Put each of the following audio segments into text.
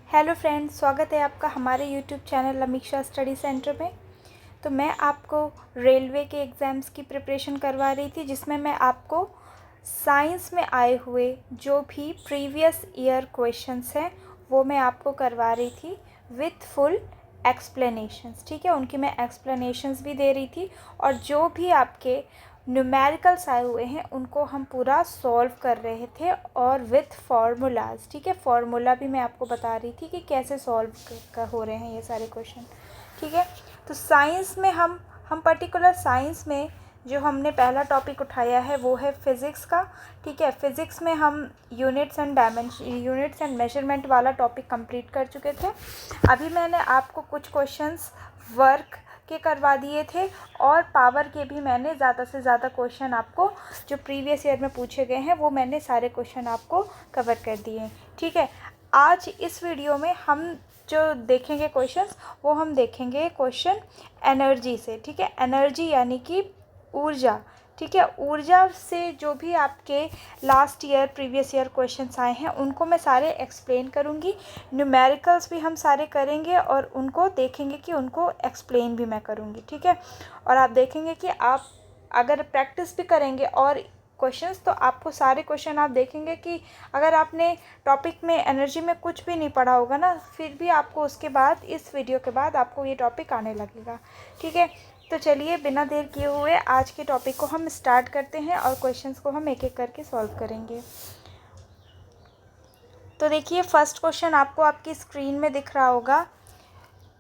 Hello friends, स्वागत है आपका हमारे YouTube channel Amiksha study centre में। तो मैं आपको रेलवे के एग्ज़ाम्स की प्रिपरेशन करवा रही थी, जिसमें मैं आपको साइंस में आए हुए जो भी प्रीवियस ईयर क्वेश्चंस हैं वो मैं आपको करवा रही थी विथ फुल एक्सप्लेनेशंस। ठीक है, उनकी मैं एक्सप्लेनेशंस भी दे रही थी और जो भी आपके न्यूमेरिकल्स आए हुए हैं उनको हम पूरा सॉल्व कर रहे थे और विथ फार्मूलाज। ठीक है, फार्मूला भी मैं आपको बता रही थी कि कैसे सॉल्व हो रहे हैं ये सारे क्वेश्चन। ठीक है, तो साइंस में हम पर्टिकुलर साइंस में जो हमने पहला टॉपिक उठाया है वो है फ़िज़िक्स का। ठीक है, फ़िज़िक्स में हम यूनिट्स एंड मेजरमेंट वाला टॉपिक कंप्लीट कर चुके थे। अभी मैंने आपको कुछ क्वेश्चंस वर्क के करवा दिए थे और पावर के भी मैंने ज़्यादा से ज़्यादा क्वेश्चन आपको जो प्रीवियस ईयर में पूछे गए हैं वो मैंने सारे क्वेश्चन आपको कवर कर दिए। ठीक है, आज इस वीडियो में हम जो देखेंगे क्वेश्चंस वो हम देखेंगे क्वेश्चन एनर्जी से। ठीक है, एनर्जी यानी कि ऊर्जा। ठीक है, ऊर्जा से जो भी आपके last year previous year questions आए हैं उनको मैं सारे एक्सप्लेन करूँगी। न्यूमेरिकल्स भी हम सारे करेंगे और उनको देखेंगे कि उनको एक्सप्लेन भी मैं करूँगी। ठीक है, और आप देखेंगे कि आप अगर प्रैक्टिस भी करेंगे और क्वेश्चंस तो आपको सारे क्वेश्चन आप देखेंगे कि अगर आपने टॉपिक में एनर्जी में कुछ भी नहीं पढ़ा होगा ना, फिर भी आपको उसके बाद इस वीडियो के बाद आपको ये टॉपिक आने लगेगा। ठीक है, तो चलिए बिना देर किए हुए आज के टॉपिक को हम स्टार्ट करते हैं और क्वेश्चंस को हम एक एक करके सॉल्व करेंगे। तो देखिए, फर्स्ट क्वेश्चन आपको आपकी स्क्रीन में दिख रहा होगा।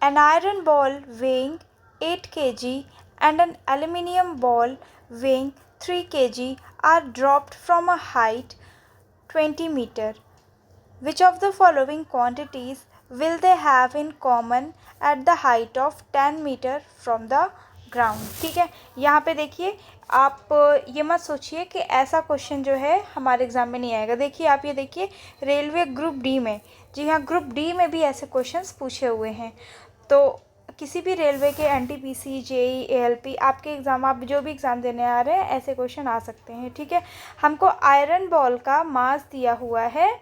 An iron ball weighing 8 kg and an aluminium ball weighing 3 kg are dropped from a height 20 meter. Which of the following quantities will they have in common at the height of 10 meter from the ground? ठीक है, यहाँ पे देखिए, आप ये मत सोचिए कि ऐसा क्वेश्चन जो है हमारे एग्ज़ाम में नहीं आएगा। देखिए, आप ये देखिए रेलवे ग्रुप डी में, जी हाँ, ग्रुप डी में भी ऐसे क्वेश्चंस पूछे हुए हैं। तो किसी भी रेलवे के एनटीपीसी, जेई, एएलपी आपके एग्ज़ाम, आप जो भी एग्ज़ाम देने आ रहे हैं ऐसे क्वेश्चन आ सकते हैं। ठीक है, हमको आयरन बॉल का मास दिया हुआ है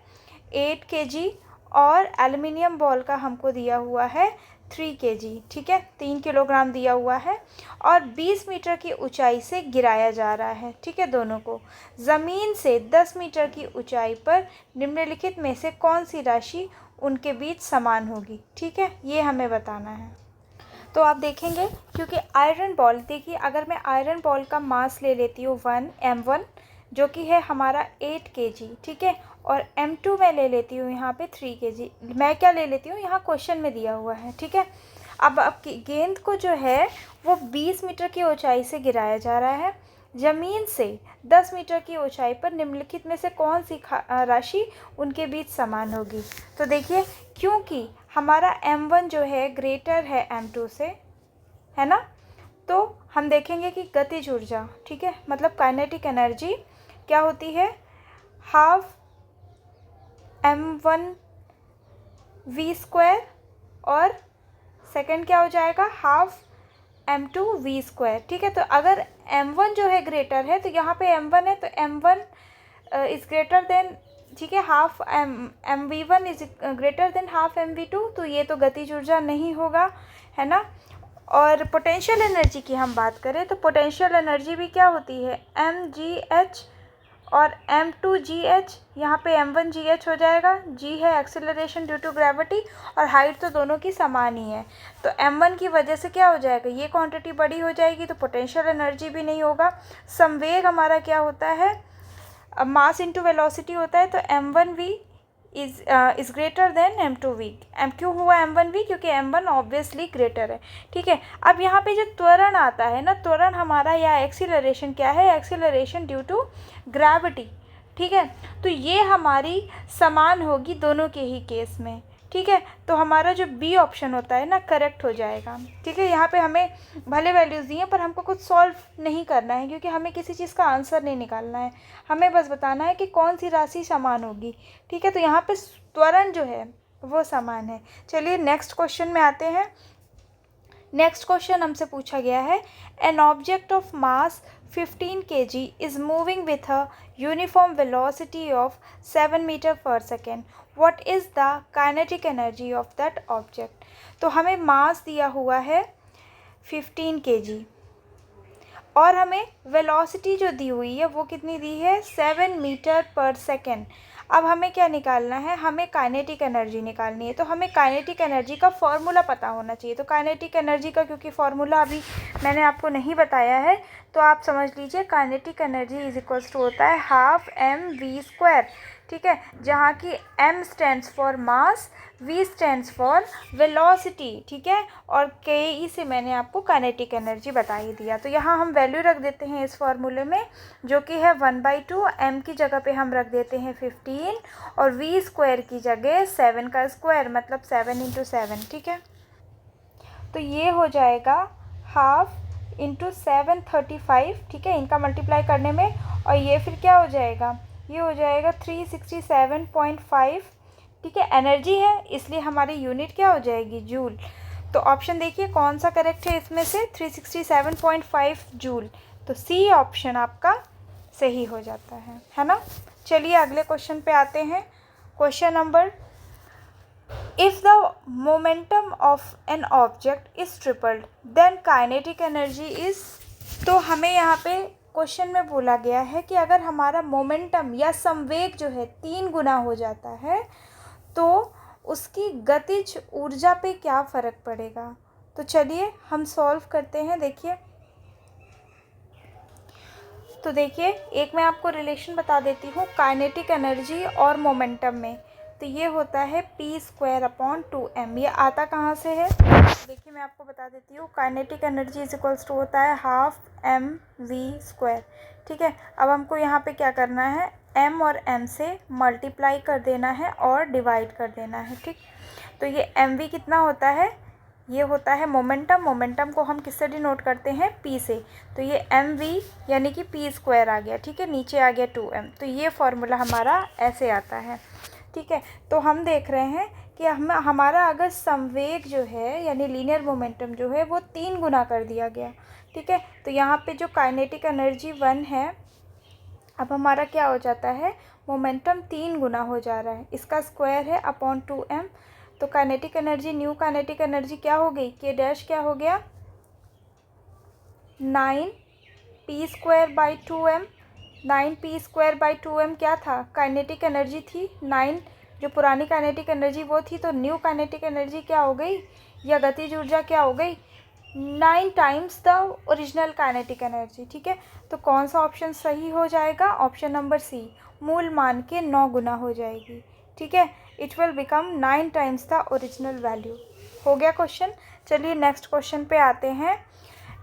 8 kg और एल्युमिनियम बॉल का हमको दिया हुआ है 3 kg। ठीक है, 3 किलोग्राम दिया हुआ है और 20 मीटर की ऊंचाई से गिराया जा रहा है। ठीक है, दोनों को ज़मीन से 10 मीटर की ऊंचाई पर निम्नलिखित में से कौन सी राशि उनके बीच समान होगी? ठीक है, ये हमें बताना है। तो आप देखेंगे, क्योंकि आयरन बॉल, देखिए अगर मैं आयरन बॉल का मास ले लेती हूँ m1 जो कि है हमारा 8 kg। ठीक है, और m2 मैं ले लेती हूँ यहाँ पे 3 kg। मैं क्या ले लेती हूँ, यहाँ क्वेश्चन में दिया हुआ है। ठीक है, अब आपकी गेंद को जो है वो 20 मीटर की ऊंचाई से गिराया जा रहा है ज़मीन से 10 मीटर की ऊंचाई पर, निम्नलिखित में से कौन सी राशि उनके बीच समान होगी? तो देखिए, क्योंकि हमारा m1 जो है ग्रेटर है m2 से, है ना, तो हम देखेंगे कि गतिज ऊर्जा, ठीक है, मतलब काइनेटिक एनर्जी क्या होती है, हाफ m1 v² और सेकंड क्या हो जाएगा, हाफ m2 v²। ठीक है, तो अगर m1 जो है ग्रेटर है तो यहाँ पे m1 है तो m1 इज़ ग्रेटर देन, ठीक है, half mv1 is greater than half mv2, तो ये तो गतिज ऊर्जा नहीं होगा, है ना। और पोटेंशियल एनर्जी की हम बात करें तो पोटेंशियल एनर्जी भी क्या होती है, mgh और m2gh। यहाँ पे m1gh हो जाएगा, g है एक्सेलरेशन ड्यू टू ग्रेविटी और हाइट तो दोनों की समान ही है, तो m1 की वजह से क्या हो जाएगा, ये क्वांटिटी बड़ी हो जाएगी तो पोटेंशियल एनर्जी भी नहीं होगा। संवेग हमारा क्या होता है, मास इनटू वेलोसिटी होता है, तो m1v is greater than m2v। क्यों हुआ m1v, क्योंकि m1 ऑब्वियसली ग्रेटर है। ठीक है, अब यहाँ पे जो त्वरण आता है ना, त्वरण हमारा या एक्सीलरेशन क्या है, एक्सीलरेशन ड्यू टू ग्रेविटी। ठीक है, तो ये हमारी समान होगी दोनों के ही केस में। ठीक है, तो हमारा जो बी ऑप्शन होता है ना करेक्ट हो जाएगा। ठीक है, यहाँ पे हमें भले वैल्यूज़ दिए पर हमको कुछ सॉल्व नहीं करना है, क्योंकि हमें किसी चीज़ का आंसर नहीं निकालना है, हमें बस बताना है कि कौन सी राशि समान होगी। ठीक है, तो यहाँ पे त्वरण जो है वो समान है। चलिए नेक्स्ट क्वेश्चन में आते हैं। नेक्स्ट क्वेश्चन हमसे पूछा गया है, N object of mass 15 kg is moving with a uniform velocity of 7 meter per second. What is the kinetic energy of that object. तो हमें मास दिया हुआ है 15 kg और हमें वेलोसिटी जो दी हुई है वो कितनी दी है 7 मीटर पर सेकेंड। अब हमें क्या निकालना है, हमें काइनेटिक एनर्जी निकालनी है। तो हमें काइनेटिक एनर्जी का फॉर्मूला पता होना चाहिए। तो काइनेटिक एनर्जी का क्योंकि फॉर्मूला अभी मैंने आपको नहीं बताया है तो आप समझ लीजिए kinetic energy is equals to होता है हाफ mv²। ठीक है, जहाँ की m stands for mass, v stands for velocity. ठीक है, और के से मैंने आपको काइनेटिक एनर्जी बता ही दिया। तो यहाँ हम वैल्यू रख देते हैं इस फॉर्मूले में जो कि है 1/2। m की जगह पे हम रख देते हैं 15 और v² की जगह 7 का स्क्वायर मतलब 7 × 7। ठीक है, तो ये हो जाएगा हाफ इंटू 735। ठीक है, इनका मल्टीप्लाई करने में, और ये फिर क्या हो जाएगा, ये हो जाएगा 367.5। ठीक है, एनर्जी है इसलिए हमारी यूनिट क्या हो जाएगी, जूल। तो ऑप्शन देखिए कौन सा करेक्ट है इसमें से, 367.5 जूल। तो सी ऑप्शन आपका सही हो जाता है ना। चलिए अगले क्वेश्चन पे आते हैं। Question number, if the momentum of an object is tripled then kinetic energy is. तो हमें यहाँ पे क्वेश्चन में बोला गया है कि अगर हमारा मोमेंटम या संवेग जो है 3 गुना हो जाता है तो उसकी गतिज ऊर्जा पे क्या फ़र्क पड़ेगा। तो चलिए हम सॉल्व करते हैं। देखिए, तो देखिए एक मैं आपको रिलेशन बता देती हूँ काइनेटिक एनर्जी और मोमेंटम में। तो ये होता है p²/2m। ये आता कहाँ से है, देखिए मैं आपको बता देती हूँ। Kinetic energy is equals to होता है हाफ mv²। ठीक है, अब हमको यहाँ पे क्या करना है, m और m से मल्टीप्लाई कर देना है और डिवाइड कर देना है। ठीक, तो ये mv कितना होता है, ये होता है मोमेंटम। मोमेंटम को हम किससे डिनोट करते हैं, p से। तो ये mv यानी कि p² आ गया। ठीक है, नीचे आ गया 2m। तो ये फॉर्मूला हमारा ऐसे आता है। ठीक है, तो हम देख रहे हैं कि हमारा अगर संवेग जो है यानी लीनियर मोमेंटम जो है वो 3 गुना कर दिया गया। ठीक है, तो यहाँ पे जो काइनेटिक एनर्जी 1 है, अब हमारा क्या हो जाता है, मोमेंटम 3 गुना हो जा रहा है, इसका स्क्वायर है अपॉन 2m। तो kinetic energy, new kinetic energy क्या हो गई, k डैश क्या हो गया 9p²/2m। 9p²/2m क्या था, काइनेटिक एनर्जी थी 9, जो पुरानी काइनेटिक एनर्जी वो थी। तो न्यू काइनेटिक एनर्जी क्या हो गई, या गतिज ऊर्जा क्या हो गई, 9 times the original kinetic energy. ठीक है, तो कौन सा ऑप्शन सही हो जाएगा, ऑप्शन नंबर सी, मूल मान के 9 गुना हो जाएगी। ठीक है, it will become 9 times the original value. हो गया क्वेश्चन। चलिए नेक्स्ट क्वेश्चन पे आते हैं।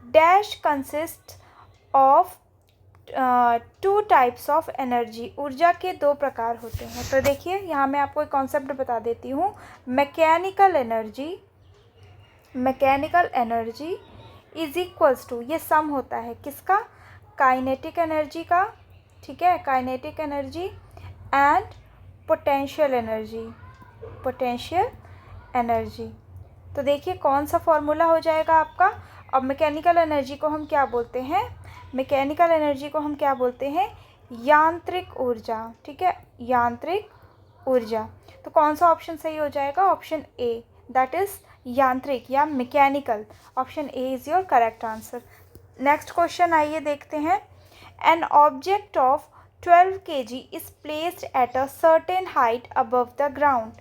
Dash consist of 2 types of energy. ऊर्जा के 2 प्रकार होते हैं। तो देखिए यहाँ मैं आपको एक कॉन्सेप्ट बता देती हूँ। Mechanical energy is equals to, ये सम होता है किसका, काइनेटिक एनर्जी का। ठीक है, kinetic energy and potential energy. तो देखिए कौन सा फॉर्मूला हो जाएगा आपका। अब मैकेनिकल एनर्जी को हम क्या बोलते हैं, मैकेनिकल एनर्जी को हम क्या बोलते हैं, यांत्रिक ऊर्जा। ठीक है, यांत्रिक ऊर्जा। तो कौन सा ऑप्शन सही हो जाएगा, ऑप्शन ए, दैट इज यांत्रिक या mechanical. Option A is your correct answer. Next question आइए देखते हैं। An object of 12 kg is placed at a certain height above the ground.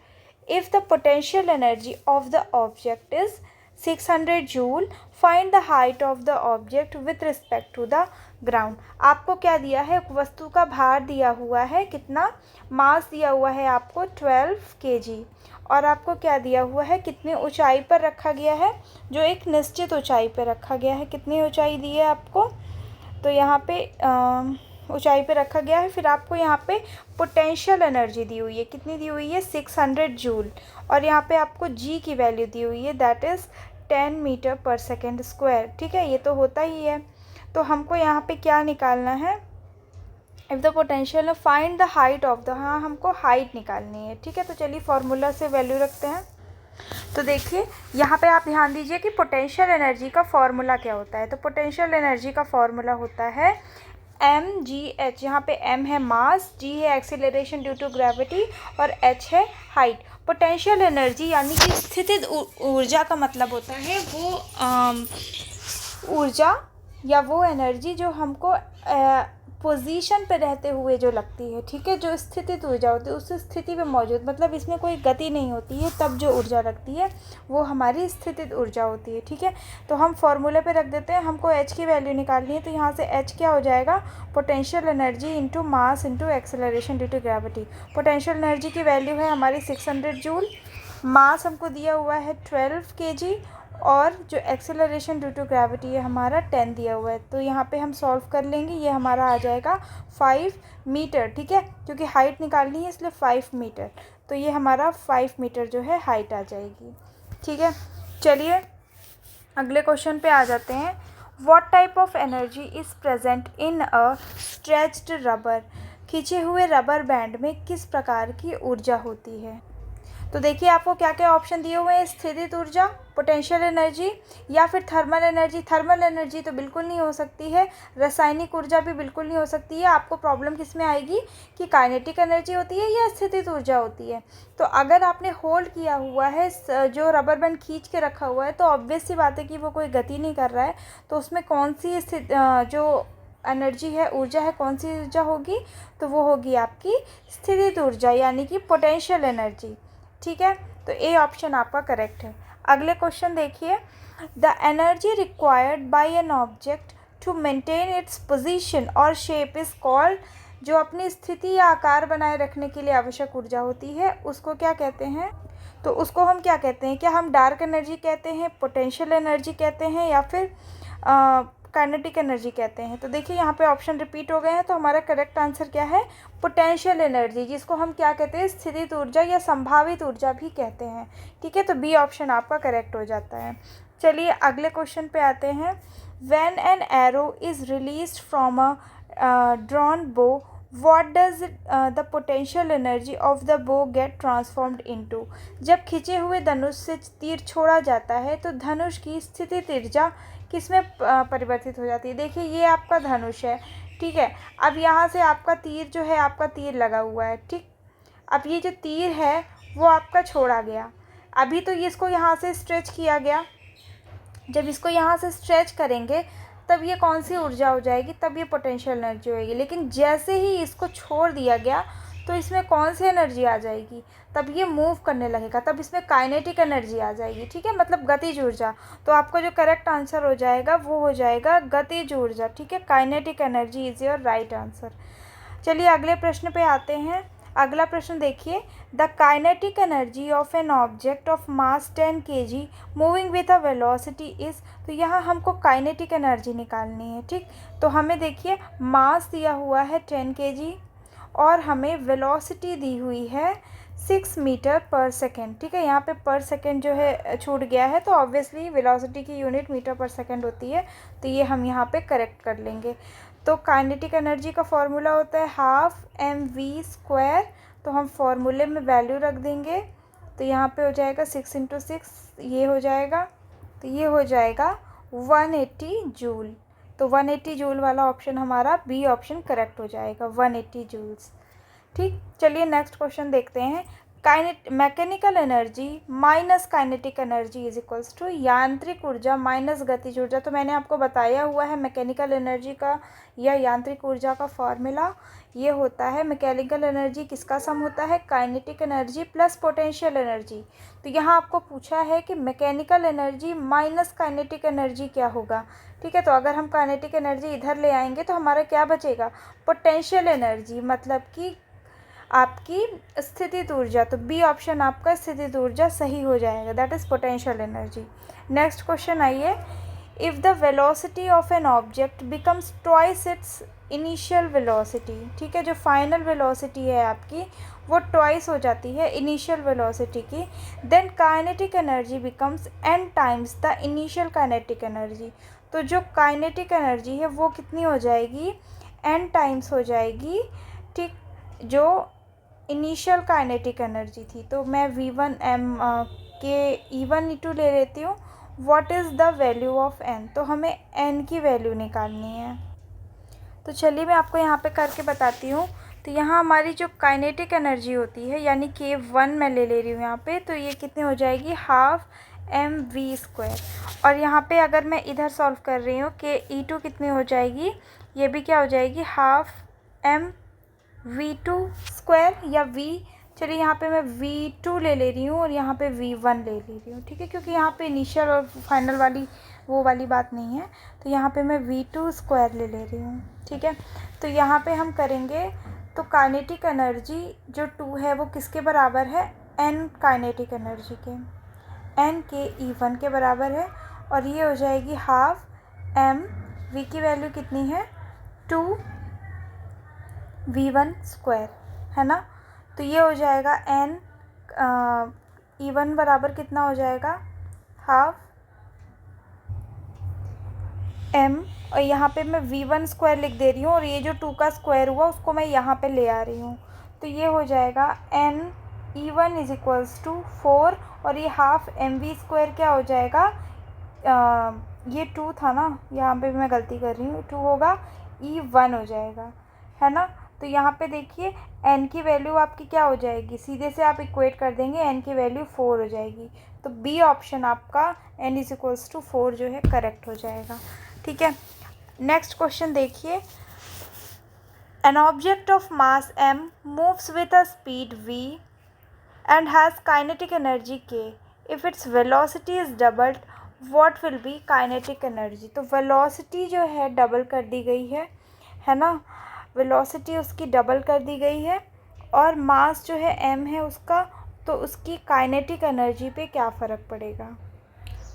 If the potential energy of the object is 600 joule, find the height of the object with respect to the ground. आपको क्या दिया है, वस्तु का भार दिया हुआ है, कितना मास दिया हुआ है आपको 12 kg, और आपको क्या दिया हुआ है, कितनी ऊंचाई पर रखा गया है, जो एक निश्चित ऊंचाई पर रखा गया है। कितनी ऊंचाई दी है आपको, तो यहाँ पे ऊंचाई पे रखा गया है। फिर आपको यहाँ पे पोटेंशियल एनर्जी दी हुई है, कितनी दी हुई है 600 जूल, और यहाँ पे आपको जी की वैल्यू दी हुई है, that is 10 metre per second square. ठीक है, ये तो होता ही है। तो हमको यहाँ पे क्या निकालना है, if the potential, find the height of the, हाँ हमको हाइट निकालनी है। ठीक है, तो चलिए फॉर्मूला से वैल्यू रखते हैं। तो देखिए यहाँ पे आप ध्यान दीजिए कि पोटेंशियल एनर्जी का फॉर्मूला क्या होता है। तो पोटेंशियल एनर्जी का फॉर्मूला होता है mgh। यहाँ पे m है मास, g है एक्सीलरेशन ड्यू टू ग्रेविटी और h है हाइट। पोटेंशियल एनर्जी यानी कि स्थितिज ऊर्जा का मतलब होता है वो ऊर्जा या वो एनर्जी जो हमको पोजीशन पे रहते हुए जो लगती है, ठीक है, जो स्थितिज ऊर्जा होती है उस स्थिति पे मौजूद, मतलब इसमें कोई गति नहीं होती है तब जो ऊर्जा लगती है वो हमारी स्थितिज ऊर्जा होती है, ठीक है। तो हम फॉर्मूले पे रख देते हैं, हमको h की वैल्यू निकालनी है, तो यहाँ से h क्या हो जाएगा, potential energy into mass into acceleration due to gravity. Potential energy की वैल्यू है हमारी 600 जूल, मास हमको दिया हुआ है 12 kg और जो एक्सेलरेशन ड्यू टू ग्रेविटी है हमारा 10 दिया हुआ है। तो यहाँ पे हम सॉल्व कर लेंगे, ये हमारा आ जाएगा 5 मीटर, ठीक है, क्योंकि हाइट निकालनी है इसलिए 5 मीटर। तो ये हमारा 5 मीटर जो है हाइट आ जाएगी, ठीक है। चलिए अगले क्वेश्चन पे आ जाते हैं। What type of energy is present in a stretched rubber. खींचे हुए रबर बैंड में किस प्रकार की ऊर्जा होती है। तो देखिए आपको क्या क्या ऑप्शन दिए हुए हैं, स्थितिज ऊर्जा, पोटेंशियल एनर्जी या फिर थर्मल एनर्जी। थर्मल एनर्जी तो बिल्कुल नहीं हो सकती है, रासायनिक ऊर्जा भी बिल्कुल नहीं हो सकती है। आपको प्रॉब्लम किस में आएगी कि काइनेटिक एनर्जी होती है या स्थितिज ऊर्जा होती है। तो अगर आपने होल्ड किया हुआ है, जो रबर बैंड खींच के रखा हुआ है, तो ऑब्वियस सी बात है कि वो कोई गति नहीं कर रहा है, तो उसमें कौन सी जो एनर्जी है, ऊर्जा है, कौन सी ऊर्जा होगी, तो वो होगी आपकी स्थितिज ऊर्जा यानी कि पोटेंशियल एनर्जी, ठीक है। तो ए ऑप्शन आपका करेक्ट है। अगले क्वेश्चन देखिए, the energy required by an object to maintain its position और शेप इज कॉल्ड। जो अपनी स्थिति या आकार बनाए रखने के लिए आवश्यक ऊर्जा होती है उसको क्या कहते हैं, तो उसको हम क्या कहते हैं, क्या हम डार्क एनर्जी कहते हैं, पोटेंशियल एनर्जी कहते हैं या फिर काइनेटिक एनर्जी कहते हैं। तो देखिए यहाँ पे ऑप्शन रिपीट हो गए हैं, तो हमारा करेक्ट आंसर क्या है, पोटेंशियल एनर्जी, जिसको हम क्या कहते हैं, स्थितिज ऊर्जा या संभावित ऊर्जा भी कहते हैं, ठीक है। तो बी ऑप्शन आपका करेक्ट हो जाता है। चलिए अगले क्वेश्चन पे आते हैं। When an arrow is released from a drawn bow, what does the potential energy of the bow get transformed into. जब खींचे हुए धनुष से तीर छोड़ा जाता है तो धनुष की स्थितिज ऊर्जा किस में परिवर्तित हो जाती है। देखिए ये आपका धनुष है, ठीक है। अब यहाँ से आपका तीर जो है, आपका तीर लगा हुआ है, ठीक। अब ये जो तीर है वो आपका छोड़ा गया, अभी तो इसको यहाँ से स्ट्रेच किया गया, जब इसको यहाँ से स्ट्रेच करेंगे तब ये कौन सी ऊर्जा हो जाएगी, तब ये पोटेंशियल एनर्जी होगी। लेकिन जैसे ही इसको छोड़ दिया गया तो इसमें कौन सी एनर्जी आ जाएगी, तब ये मूव करने लगेगा, तब इसमें काइनेटिक एनर्जी आ जाएगी, ठीक है, मतलब गतिज ऊर्जा। तो आपका जो करेक्ट आंसर हो जाएगा वो हो जाएगा गतिज ऊर्जा, ठीक है। Kinetic energy is your right answer. चलिए अगले प्रश्न पे आते हैं। अगला प्रश्न देखिए, the kinetic energy of an object of mass 10 kg moving with a velocity is. तो यहाँ हमको काइनेटिक एनर्जी निकालनी है, ठीक। तो हमें देखिए मास दिया हुआ है 10 kg और हमें वेलोसिटी दी हुई है 6 मीटर पर सेकेंड, ठीक है। यहाँ पे पर सेकेंड जो है छूट गया है, तो ऑब्वियसली वेलोसिटी की यूनिट मीटर पर सेकेंड होती है, तो ये हम यहाँ पे करेक्ट कर लेंगे। तो काइनेटिक एनर्जी का फॉर्मूला होता है ½ mv², तो हम फॉर्मूले में वैल्यू रख देंगे, तो यहाँ पे हो जाएगा 6 × 6, ये हो जाएगा, तो ये हो जाएगा 180 जूल। तो 180 जूल वाला ऑप्शन हमारा बी ऑप्शन करेक्ट हो जाएगा, 180 जूल्स, ठीक। चलिए नेक्स्ट क्वेश्चन देखते हैं। Mechanical energy minus kinetic energy is equals to. यांत्रिक ऊर्जा माइनस गतिज ऊर्जा। तो मैंने आपको बताया हुआ है मैकेनिकल एनर्जी का या यांत्रिक ऊर्जा का फॉर्मूला ये होता है, मैकेनिकल एनर्जी किसका सम होता है, kinetic energy plus potential energy. तो यहाँ आपको पूछा है कि mechanical energy minus kinetic energy क्या होगा, ठीक है। तो अगर हम काइनेटिक एनर्जी इधर ले आएंगे तो हमारा क्या बचेगा, पोटेंशियल एनर्जी, मतलब कि आपकी स्थितिज ऊर्जा। तो बी ऑप्शन आपका स्थितिज ऊर्जा सही हो जाएगा, that is potential energy. Next question आइए, if the velocity of an object becomes twice its initial velocity, ठीक है, जो फाइनल वेलोसिटी है आपकी वो ट्वाइस हो जाती है इनिशियल वेलोसिटी की, then kinetic energy becomes n times the initial kinetic energy. तो जो काइनेटिक एनर्जी है वो कितनी हो जाएगी, n टाइम्स हो जाएगी, ठीक, जो इनिशियल काइनेटिक एनर्जी थी। तो मैं v1m के E1 ले लेती हूँ। What is the value of n, तो हमें n की वैल्यू निकालनी है। तो चलिए मैं आपको यहाँ पे करके बताती हूँ। तो यहाँ हमारी जो काइनेटिक एनर्जी होती है यानी K1 मैं ले रही हूँ यहाँ पे, तो ये कितनी हो जाएगी, हाफ mv²। और यहाँ पे अगर मैं इधर सॉल्व कर रही हूँ KE2 कितनी हो जाएगी, ये भी क्या हो जाएगी, हाफ mv2² या v, चलिए यहाँ पे मैं v2 ले रही हूँ और यहाँ पे v1 ले रही हूँ, ठीक है, क्योंकि यहाँ पे इनिशियल और फाइनल वाली वो वाली बात नहीं है। तो यहाँ पे मैं v2² ले रही हूँ, ठीक है। तो यहाँ पे हम करेंगे, तो काइनेटिक एनर्जी जो 2 है वो किसके बराबर है, n काइनेटिक एनर्जी के, n के E1 के बराबर है। और ये हो जाएगी हाफ m, v की वैल्यू कितनी है 2v1², है ना। तो ये हो जाएगा n E1 बराबर कितना हो जाएगा, हाफ m, और यहाँ पे मैं v1² लिख दे रही हूँ और ये जो 2 का स्क्वायर हुआ उसको मैं यहाँ पे ले आ रही हूँ। तो ये हो जाएगा n E1 = 4 और ये हाफ mv² क्या हो जाएगा, ये 2 था ना, यहाँ पे भी मैं गलती कर रही हूँ, 2 होगा, E1 हो जाएगा, है ना। तो यहाँ पे देखिए n की वैल्यू आपकी क्या हो जाएगी, सीधे से आप इक्वेट कर देंगे, n की वैल्यू 4 हो जाएगी। तो बी ऑप्शन आपका n = 4 जो है करेक्ट हो जाएगा, ठीक है। नेक्स्ट क्वेश्चन देखिए, N object of mass m moves with a speed v and has kinetic energy k. If its velocity is doubled, what will be kinetic energy? तो velocity जो है डबल कर दी गई है ना, velocity उसकी डबल कर दी गई है और मास जो है m है उसका, तो उसकी काइनेटिक एनर्जी पे क्या फ़र्क पड़ेगा।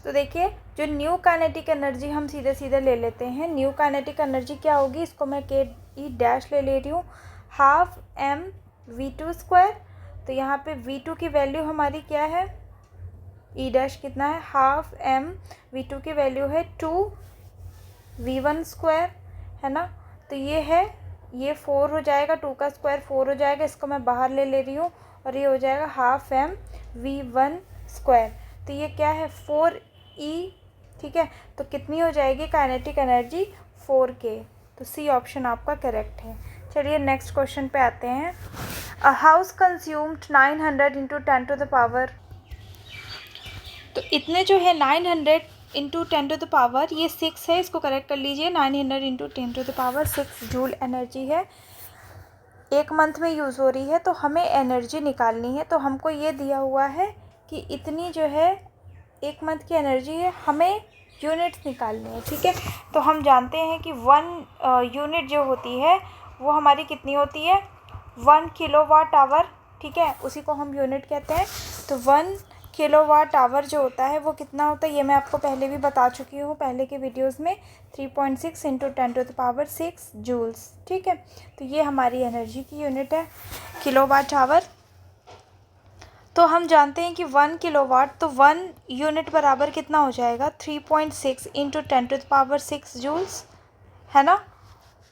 तो देखिए जो न्यू काइनेटिक एनर्जी हम सीधे सीधे ले लेते हैं, न्यू काइनेटिक एनर्जी क्या होगी, इसको मैं KE' ले रही हूँ, हाफ mv2²। तो यहाँ पे v2 की वैल्यू हमारी क्या है, E' कितना है, हाफ mv2 की वैल्यू है 2v1², है ना। तो ये है, ये 4 हो जाएगा, 2 का स्क्वायर 4 हो जाएगा, इसको मैं बाहर ले रही हूँ और ये हो जाएगा हाफ mv1²। तो ये क्या है 4e, ठीक है। तो कितनी हो जाएगी काइनेटिक एनर्जी 4k। तो सी ऑप्शन आपका करेक्ट है। चलिए नेक्स्ट क्वेश्चन पे आते हैं। अ हाउस कंज्यूम्ड 900 × 10⁻, तो इतने जो है 900 × 10⁻, ये 6 है, इसको करेक्ट कर लीजिए, 900 × 10⁻6 जूल एनर्जी है, एक मंथ में यूज़ हो रही है। तो हमें एनर्जी निकालनी है, तो हमको ये दिया हुआ है कि इतनी जो है एक मंथ की एनर्जी है, हमें यूनिट्स निकालनी है, ठीक है। तो हम जानते हैं कि 1 यूनिट जो होती है वो हमारी कितनी होती है, 1 kWh, ठीक है, उसी को हम यूनिट कहते हैं। तो 1 kWh जो होता है वो कितना होता है, ये मैं आपको पहले भी बता चुकी हूँ पहले के वीडियोस में, 3.6 × 10⁻6 जूल्स, ठीक है। तो ये हमारी एनर्जी की यूनिट है, kWh। तो हम जानते हैं कि 1 किलोवाट, तो 1 यूनिट बराबर कितना हो जाएगा, 3.6 × 10⁻6 जूल्स, है ना।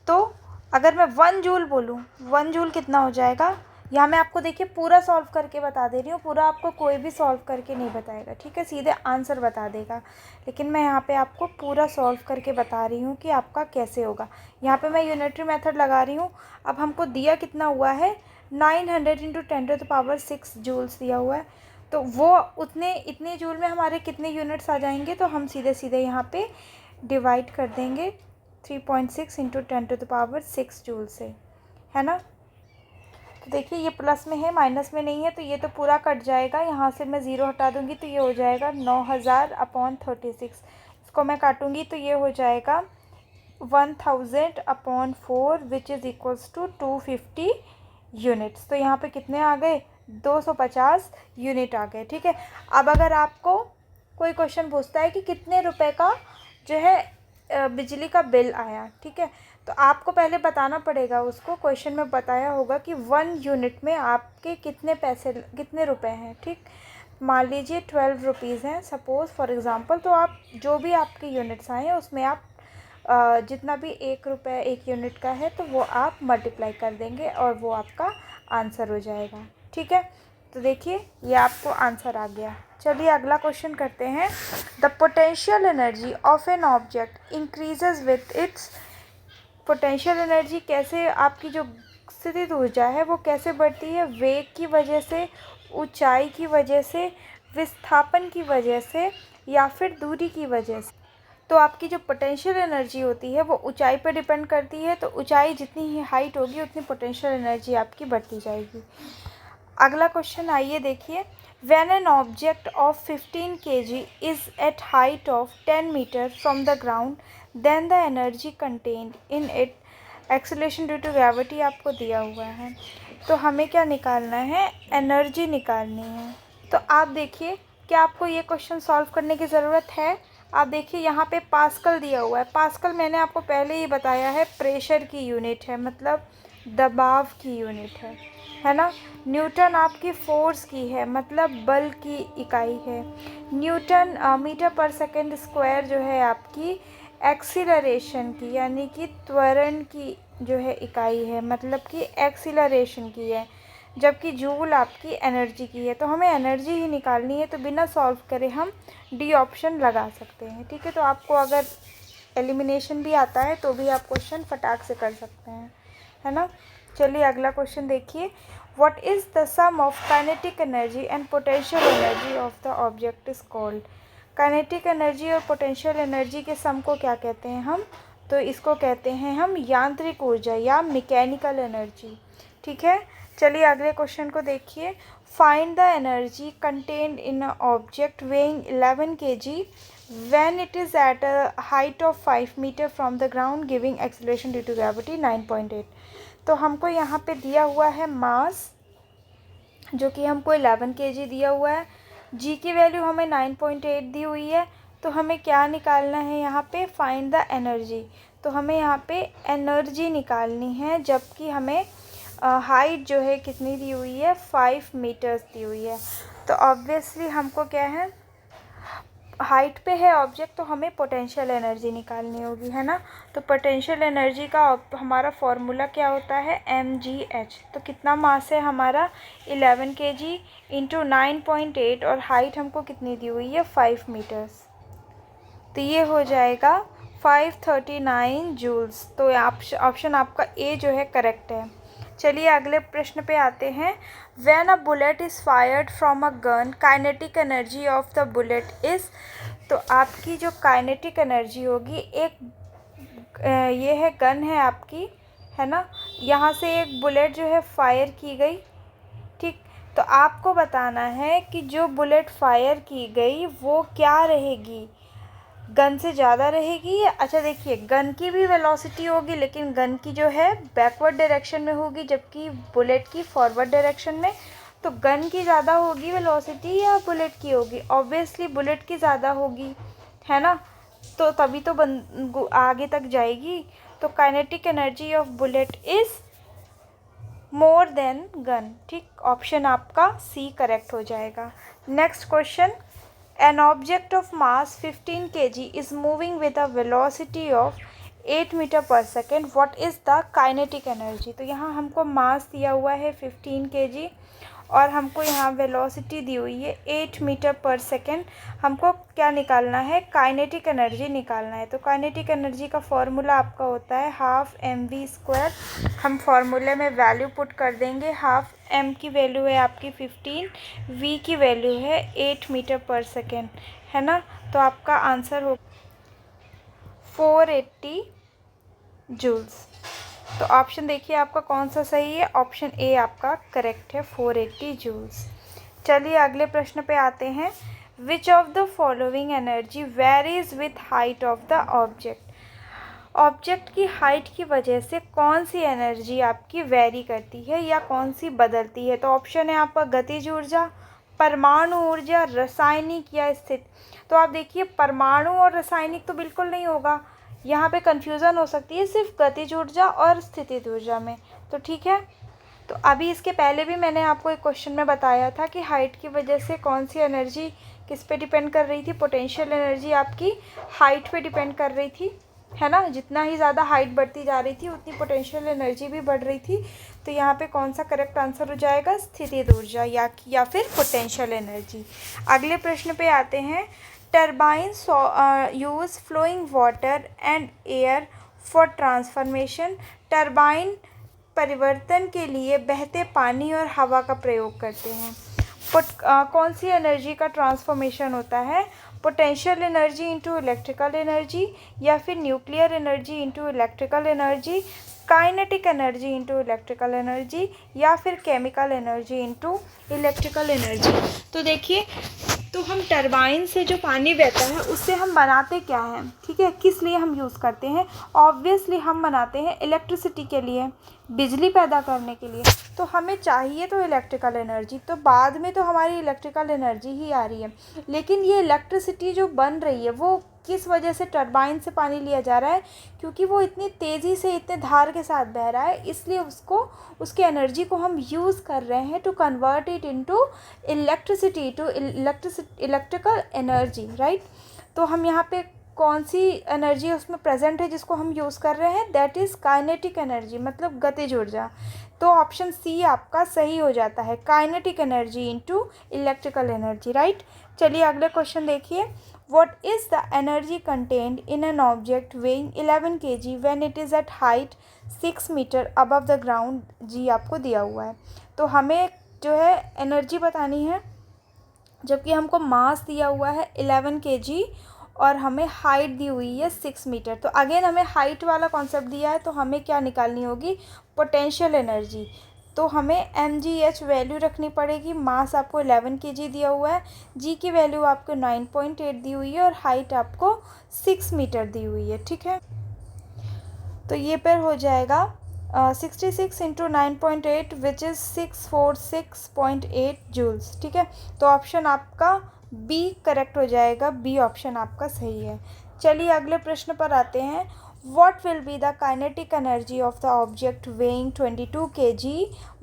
तो अगर मैं 1 जूल बोलूँ, 1 जूल कितना हो जाएगा, यहाँ मैं आपको देखिए पूरा सॉल्व करके बता दे रही हूँ, पूरा आपको कोई भी सॉल्व करके नहीं बताएगा, ठीक है, सीधे आंसर बता देगा। लेकिन मैं यहाँ पे आपको पूरा सॉल्व करके बता रही हूँ कि आपका कैसे होगा। यहाँ पे मैं यूनिटरी मेथड लगा रही हूँ। अब हमको दिया कितना हुआ है, 900 × 10⁻6 जूल्स दिया हुआ है। तो वो इतने जूल में हमारे कितने यूनिट्स आ जाएंगे, तो हम सीधे सीधे यहाँ पे डिवाइड कर देंगे 3.6 × 10⁻6 जूल से, है ना। तो देखिए ये प्लस में है, माइनस में नहीं है, तो ये तो पूरा कट जाएगा, यहाँ से मैं ज़ीरो हटा दूँगी तो ये हो जाएगा 9000/36। इसको मैं काटूँगी तो ये हो जाएगा 1000/4 which is equals to 250 units. तो यहाँ पे कितने आ गए, 250 यूनिट आ गए, ठीक है। अब अगर आपको कोई क्वेश्चन पूछता है कि कितने रुपए का जो है बिजली का बिल आया, ठीक है, तो आपको पहले बताना पड़ेगा उसको, क्वेश्चन में बताया होगा कि 1 यूनिट में आपके कितने रुपए हैं, ठीक। मान लीजिए 12 रुपीज़ हैं सपोज़ फॉर एग्ज़ाम्पल, तो आप जो भी आपके यूनिट्स आए हैं उसमें आप जितना भी 1 रुपये 1 यूनिट का है तो वो आप मल्टीप्लाई कर देंगे और वो आपका आंसर हो जाएगा, ठीक है। तो देखिए ये आपको आंसर आ गया। चलिए अगला क्वेश्चन करते हैं। The potential energy of an object increases with its potential energy कैसे, आपकी जो स्थितिज ऊर्जा है वो कैसे बढ़ती है? वेग की वजह से, ऊंचाई की वजह से, विस्थापन की वजह से, या फिर दूरी की वजह से। तो आपकी जो पोटेंशियल एनर्जी होती है वो ऊंचाई पर डिपेंड करती है। तो ऊंचाई जितनी ही हाइट होगी उतनी पोटेंशियल एनर्जी आपकी बढ़ती जाएगी। अगला क्वेश्चन आइए देखिए। When an object of 15 kg is at height of 10 meter from the ground, then the energy contained in it, acceleration due to gravity आपको दिया हुआ है। तो हमें क्या निकालना है? एनर्जी निकालनी है। तो आप देखिए, क्या आपको ये क्वेश्चन सॉल्व करने की ज़रूरत है? आप देखिए यहाँ पे पास्कल दिया हुआ है। पास्कल मैंने आपको पहले ही बताया है प्रेशर की यूनिट है, मतलब दबाव की यूनिट है ना। न्यूटन आपकी फोर्स की है, मतलब बल की इकाई है। न्यूटन मीटर पर सेकंड स्क्वायर जो है आपकी एक्सीलरेशन की, यानी कि त्वरण की जो है इकाई है, मतलब कि एक्सीलरेशन की है। जबकि जूल आपकी एनर्जी की है। तो हमें एनर्जी ही निकालनी है, तो बिना सॉल्व करे हम डी ऑप्शन लगा सकते हैं। ठीक है, तो आपको अगर एलिमिनेशन भी आता है तो भी आप क्वेश्चन फटाक से कर सकते हैं, है ना। चलिए अगला क्वेश्चन देखिए। What is the sum of kinetic energy and potential energy of the object is called? Kinetic energy और पोटेंशियल एनर्जी के सम को क्या कहते हैं हम? तो इसको कहते हैं हम यांत्रिक ऊर्जा या मैकेनिकल एनर्जी। ठीक है, चलिए अगले क्वेश्चन को देखिए। Find the energy contained in a object weighing 11 kg when it is at a height of 5 meter from the ground giving acceleration due to gravity 9.8। तो हमको यहाँ पे दिया हुआ है मास, जो कि हमको 11 kg दिया हुआ है। जी की वैल्यू हमें 9.8 दी हुई है। तो हमें क्या निकालना है यहाँ पे? Find the energy. तो हमें यहाँ पे एनर्जी निकालनी है, जबकि हमें हाइट जो है कितनी दी हुई है? 5 मीटर्स दी हुई है। तो ऑब्वियसली हमको क्या है, हाइट पे है ऑब्जेक्ट, तो हमें पोटेंशियल एनर्जी निकालनी होगी, है ना। तो पोटेंशियल एनर्जी का हमारा फॉर्मूला क्या होता है? mgh। तो कितना मास है हमारा? 11 kg इंटू 9.8, और हाइट हमको कितनी दी हुई है? 5 मीटर्स। तो ये हो जाएगा 539 जूल्स। तो ऑप्शन आपका ए जो है करेक्ट है। चलिए अगले प्रश्न पे आते हैं। When a bullet is fired from a gun, kinetic energy of the bullet is. तो आपकी जो काइनेटिक एनर्जी होगी, एक ये है गन है आपकी, है ना। यहाँ से एक बुलेट जो है फायर की गई, ठीक। तो आपको बताना है कि जो बुलेट फायर की गई वो क्या रहेगी? गन से ज़्यादा रहेगी या, अच्छा देखिए, गन की भी वेलोसिटी होगी, लेकिन गन की जो है बैकवर्ड डायरेक्शन में होगी, जबकि बुलेट की फॉरवर्ड डायरेक्शन में। तो गन की ज़्यादा होगी वेलोसिटी या बुलेट की होगी? ऑब्वियसली बुलेट की ज़्यादा होगी, है ना। तो तभी तो आगे तक जाएगी। तो kinetic energy of bullet is more than gun. ठीक, ऑप्शन आपका सी करेक्ट हो जाएगा। Next question. An object of mass 15 kg is moving with a velocity of 8 meter per second. What is the kinetic energy? तो यहाँ हमको मास दिया हुआ है 15 kg और हमको यहाँ वेलोसिटी दी हुई है 8 मीटर पर सेकेंड। हमको क्या निकालना है? काइनेटिक एनर्जी निकालना है। तो काइनेटिक एनर्जी का फॉर्मूला आपका होता है हाफ mv²। हम फॉर्मूले में वैल्यू पुट कर देंगे। हाफ m की वैल्यू है आपकी 15, v की वैल्यू है 8 मीटर पर सेकेंड, है ना। तो आपका आंसर हो 480 जूल्स। तो ऑप्शन देखिए आपका कौन सा सही है? ऑप्शन ए आपका करेक्ट है, 480 जूल्स। चलिए अगले प्रश्न पे आते हैं। Which of the following energy varies with height of the object? Object की हाइट की वजह से कौन सी एनर्जी आपकी वेरी करती है या कौन सी बदलती है? तो ऑप्शन है आपका गतिज ऊर्जा, परमाणु ऊर्जा, रासायनिक या स्थित। तो आप देखिए, परमाणु और रासायनिक तो बिल्कुल नहीं होगा, यहाँ पे कंफ्यूजन हो सकती है सिर्फ गतिज ऊर्जा और स्थितिज ऊर्जा में। तो ठीक है, तो अभी इसके पहले भी मैंने आपको एक क्वेश्चन में बताया था कि हाइट की वजह से कौन सी एनर्जी किस पे डिपेंड कर रही थी? पोटेंशियल एनर्जी आपकी हाइट पे डिपेंड कर रही थी, है ना। जितना ही ज़्यादा हाइट बढ़ती जा रही थी उतनी पोटेंशियल एनर्जी भी बढ़ रही थी। तो यहाँ पे कौन सा करेक्ट आंसर हो जाएगा? स्थितिज ऊर्जा या फिर पोटेंशियल एनर्जी। अगले प्रश्न पे आते हैं। Turbines use flowing water and air for transformation, turbine परिवर्तन के लिए बहते पानी और हवा का प्रयोग करते हैं। कौन सी एनर्जी का ट्रांसफॉर्मेशन होता है? Potential energy into electrical energy, या फिर nuclear energy into electrical energy, kinetic energy into electrical energy, या फिर chemical energy into electrical energy. तो देखिए, तो हम टरबाइन से जो पानी बहता है उससे हम बनाते क्या हैं, ठीक है, किस लिए हम यूज़ करते हैं? ऑब्वियसली हम बनाते हैं इलेक्ट्रिसिटी के लिए, बिजली पैदा करने के लिए। तो हमें चाहिए तो इलेक्ट्रिकल एनर्जी, तो बाद में तो हमारी इलेक्ट्रिकल एनर्जी ही आ रही है, लेकिन ये इलेक्ट्रिसिटी जो बन रही है वो किस वजह से टरबाइन से पानी लिया जा रहा है? क्योंकि वो इतनी तेज़ी से, इतने धार के साथ बह रहा है, इसलिए उसको, उसकी एनर्जी को हम यूज़ कर रहे हैं to convert it into electricity, to electrical energy, right. तो हम यहाँ पे कौन सी एनर्जी उसमें प्रेजेंट है जिसको हम यूज़ कर रहे हैं? दैट इज़ काइनेटिक एनर्जी, मतलब गतिज ऊर्जा। तो ऑप्शन सी आपका सही हो जाता है, kinetic energy into electrical energy, right. चलिए अगले क्वेश्चन देखिए। What is the energy contained in an object weighing 11 kg when it is at height 6 metre above the ground? जी आपको दिया हुआ है। तो हमें जो है एनर्जी बतानी है, जबकि हमको मास दिया हुआ है 11 kg और हमें हाइट दी हुई है 6 मीटर। तो अगेन हमें हाइट वाला कॉन्सेप्ट दिया है, तो हमें क्या निकालनी होगी? Potential energy. तो हमें mgh वैल्यू रखनी पड़ेगी। मास आपको 11 kg दिया हुआ है, g की वैल्यू आपको 9.8 दी हुई है और हाइट आपको 6 मीटर दी हुई है, ठीक है। तो ये पर हो जाएगा 66 इंटू 9.8 विच इज़ 646.8 जूल्स, ठीक है। तो ऑप्शन आपका बी करेक्ट हो जाएगा, बी ऑप्शन आपका सही है। चलिए अगले प्रश्न पर आते हैं। What will be the kinetic energy of the object weighing 22 kg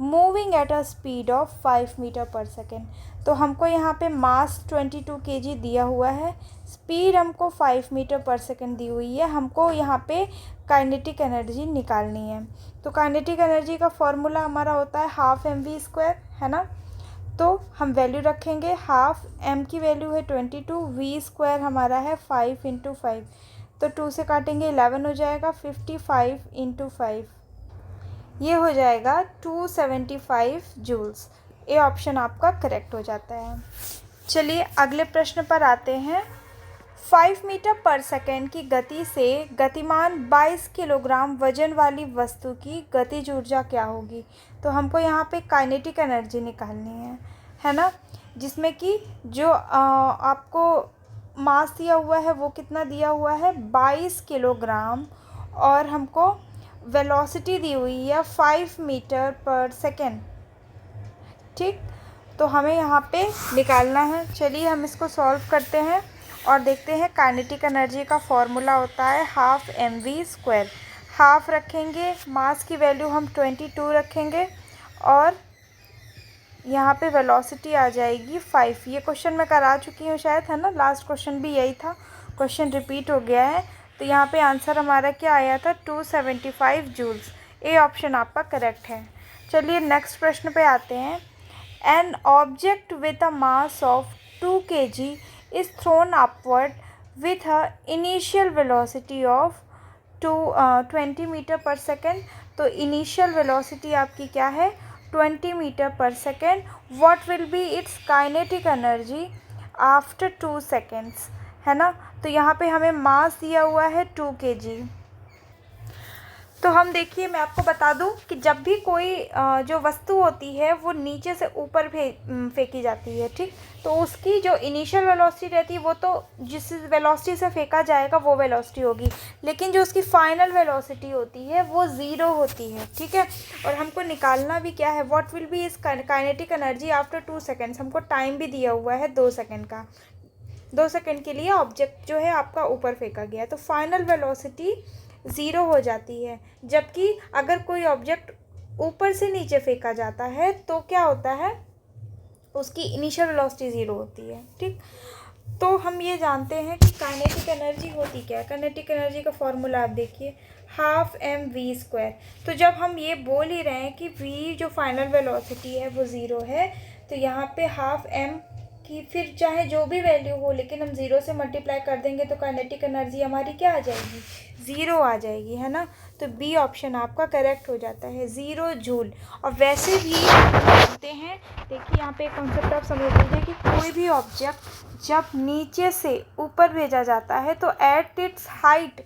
moving at a speed of 5 metre per second? तो हमको यहाँ पे मास 22 kg दिया हुआ है, स्पीड हमको 5 मीटर पर सेकेंड दी हुई है, हमको यहाँ पे काइनेटिक एनर्जी निकालनी है। तो काइनेटिक एनर्जी का फॉर्मूला हमारा होता है हाफ mv², है ना। तो हम वैल्यू रखेंगे, हाफ m की वैल्यू है 22, v² हमारा है 5 इंटू 5, तो 2 से काटेंगे 11 हो जाएगा, 55 इंटू 5 ये हो जाएगा 275 जूल्स। ये ऑप्शन आपका करेक्ट हो जाता है। चलिए अगले प्रश्न पर आते हैं। 5 मीटर पर सेकेंड की गति से गतिमान 22 किलोग्राम वजन वाली वस्तु की गतिज ऊर्जा क्या होगी? तो हमको यहाँ पे काइनेटिक एनर्जी निकालनी है ना, जिसमें कि जो आपको मास दिया हुआ है वो कितना दिया हुआ है? 22 किलोग्राम, और हमको वेलोसिटी दी हुई है 5 मीटर पर सेकेंड, ठीक। तो हमें यहाँ पे निकालना है। चलिए हम इसको सॉल्व करते हैं और देखते हैं। काइनेटिक एनर्जी का फॉर्मूला होता है हाफ mv²। हाफ रखेंगे, मास की वैल्यू हम 22 रखेंगे, और यहाँ पे वेलोसिटी आ जाएगी 5। ये क्वेश्चन मैं करा चुकी हूँ शायद, है ना, लास्ट क्वेश्चन भी यही था, क्वेश्चन रिपीट हो गया है। तो यहाँ पे आंसर हमारा क्या आया था? 275 जूल्स। ए ऑप्शन आपका करेक्ट है। चलिए नेक्स्ट प्रश्न पे आते हैं। An object with a mass of 2 kg is thrown upward with a initial velocity of 20 metre per second. तो इनिशियल वेलोसिटी आपकी क्या है? 20 metre per second. What will be its kinetic energy after 2 seconds, है ना। तो यहाँ पे हमें मास दिया हुआ है 2 kg। तो हम देखिए, मैं आपको बता दूं कि जब भी कोई जो वस्तु होती है वो नीचे से ऊपर फेंकी जाती है, ठीक, तो उसकी जो इनिशियल वेलोसिटी रहती है वो तो जिस वेलोसिटी से फेंका जाएगा वो वेलोसिटी होगी, लेकिन जो उसकी फाइनल वेलोसिटी होती है वो ज़ीरो होती है, ठीक है। और हमको निकालना भी क्या है? What will B is kinetic energy after 2 seconds. हमको टाइम भी दिया हुआ है 2 सेकेंड का। 2 सेकेंड के लिए ऑब्जेक्ट जो है आपका ऊपर फेंका गया है, तो फाइनल वेलोसिटी ज़ीरो हो जाती है। जबकि अगर कोई ऑब्जेक्ट ऊपर से नीचे फेंका जाता है तो क्या होता है? उसकी इनिशियल वेलोसिटी ज़ीरो होती है, ठीक। तो हम ये जानते हैं कि काइनेटिक एनर्जी होती क्या है। काइनेटिक एनर्जी का फॉर्मूला आप देखिए, हाफ mv²। तो जब हम ये बोल ही रहे हैं कि v जो फाइनल वेलोसिटी है वो ज़ीरो है, तो यहाँ पे हाफ m की, फिर चाहे जो भी वैल्यू हो, लेकिन हम 0 से मल्टीप्लाई कर देंगे तो काइनेटिक एनर्जी हमारी क्या आ जाएगी, 0 आ जाएगी, है ना। तो बी ऑप्शन आपका करेक्ट हो जाता है, 0 जूल। और वैसे भी जानते हैं, देखिए यहाँ पे एक कॉन्सेप्ट आप समझ लीजिए कि कोई भी ऑब्जेक्ट जब नीचे से ऊपर भेजा जाता है तो at its height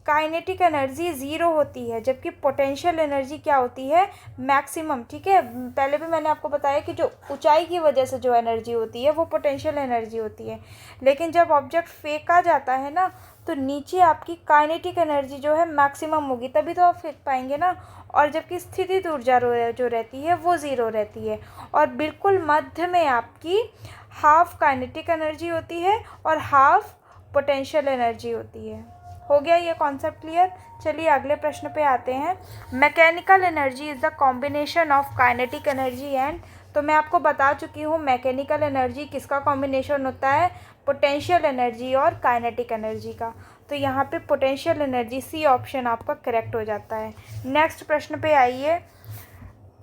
kinetic energy 0 होती है, जबकि पोटेंशियल एनर्जी क्या होती है, मैक्सिमम। ठीक है, पहले भी मैंने आपको बताया कि जो ऊंचाई की वजह से जो एनर्जी होती है वो पोटेंशियल एनर्जी होती है, लेकिन जब ऑब्जेक्ट फेंका जाता है ना तो नीचे आपकी काइनेटिक एनर्जी जो है मैक्सिमम होगी, तभी तो आप फेंक पाएंगे ना। और जबकि स्थितिज ऊर्जा जो रहती है वो 0 रहती है, और बिल्कुल मध्य में आपकी हाफ काइनेटिक एनर्जी होती है और हाफ पोटेंशियल एनर्जी होती है। हो गया ये कॉन्सेप्ट क्लियर। चलिए अगले प्रश्न पे आते हैं। Mechanical energy is the combination of kinetic energy and, तो मैं आपको बता चुकी हूँ मैकेनिकल एनर्जी किसका कॉम्बिनेशन होता है, पोटेंशियल एनर्जी और काइनेटिक एनर्जी का। तो यहाँ पे पोटेंशियल एनर्जी, सी ऑप्शन आपका करेक्ट हो जाता है। नेक्स्ट प्रश्न पे आइए।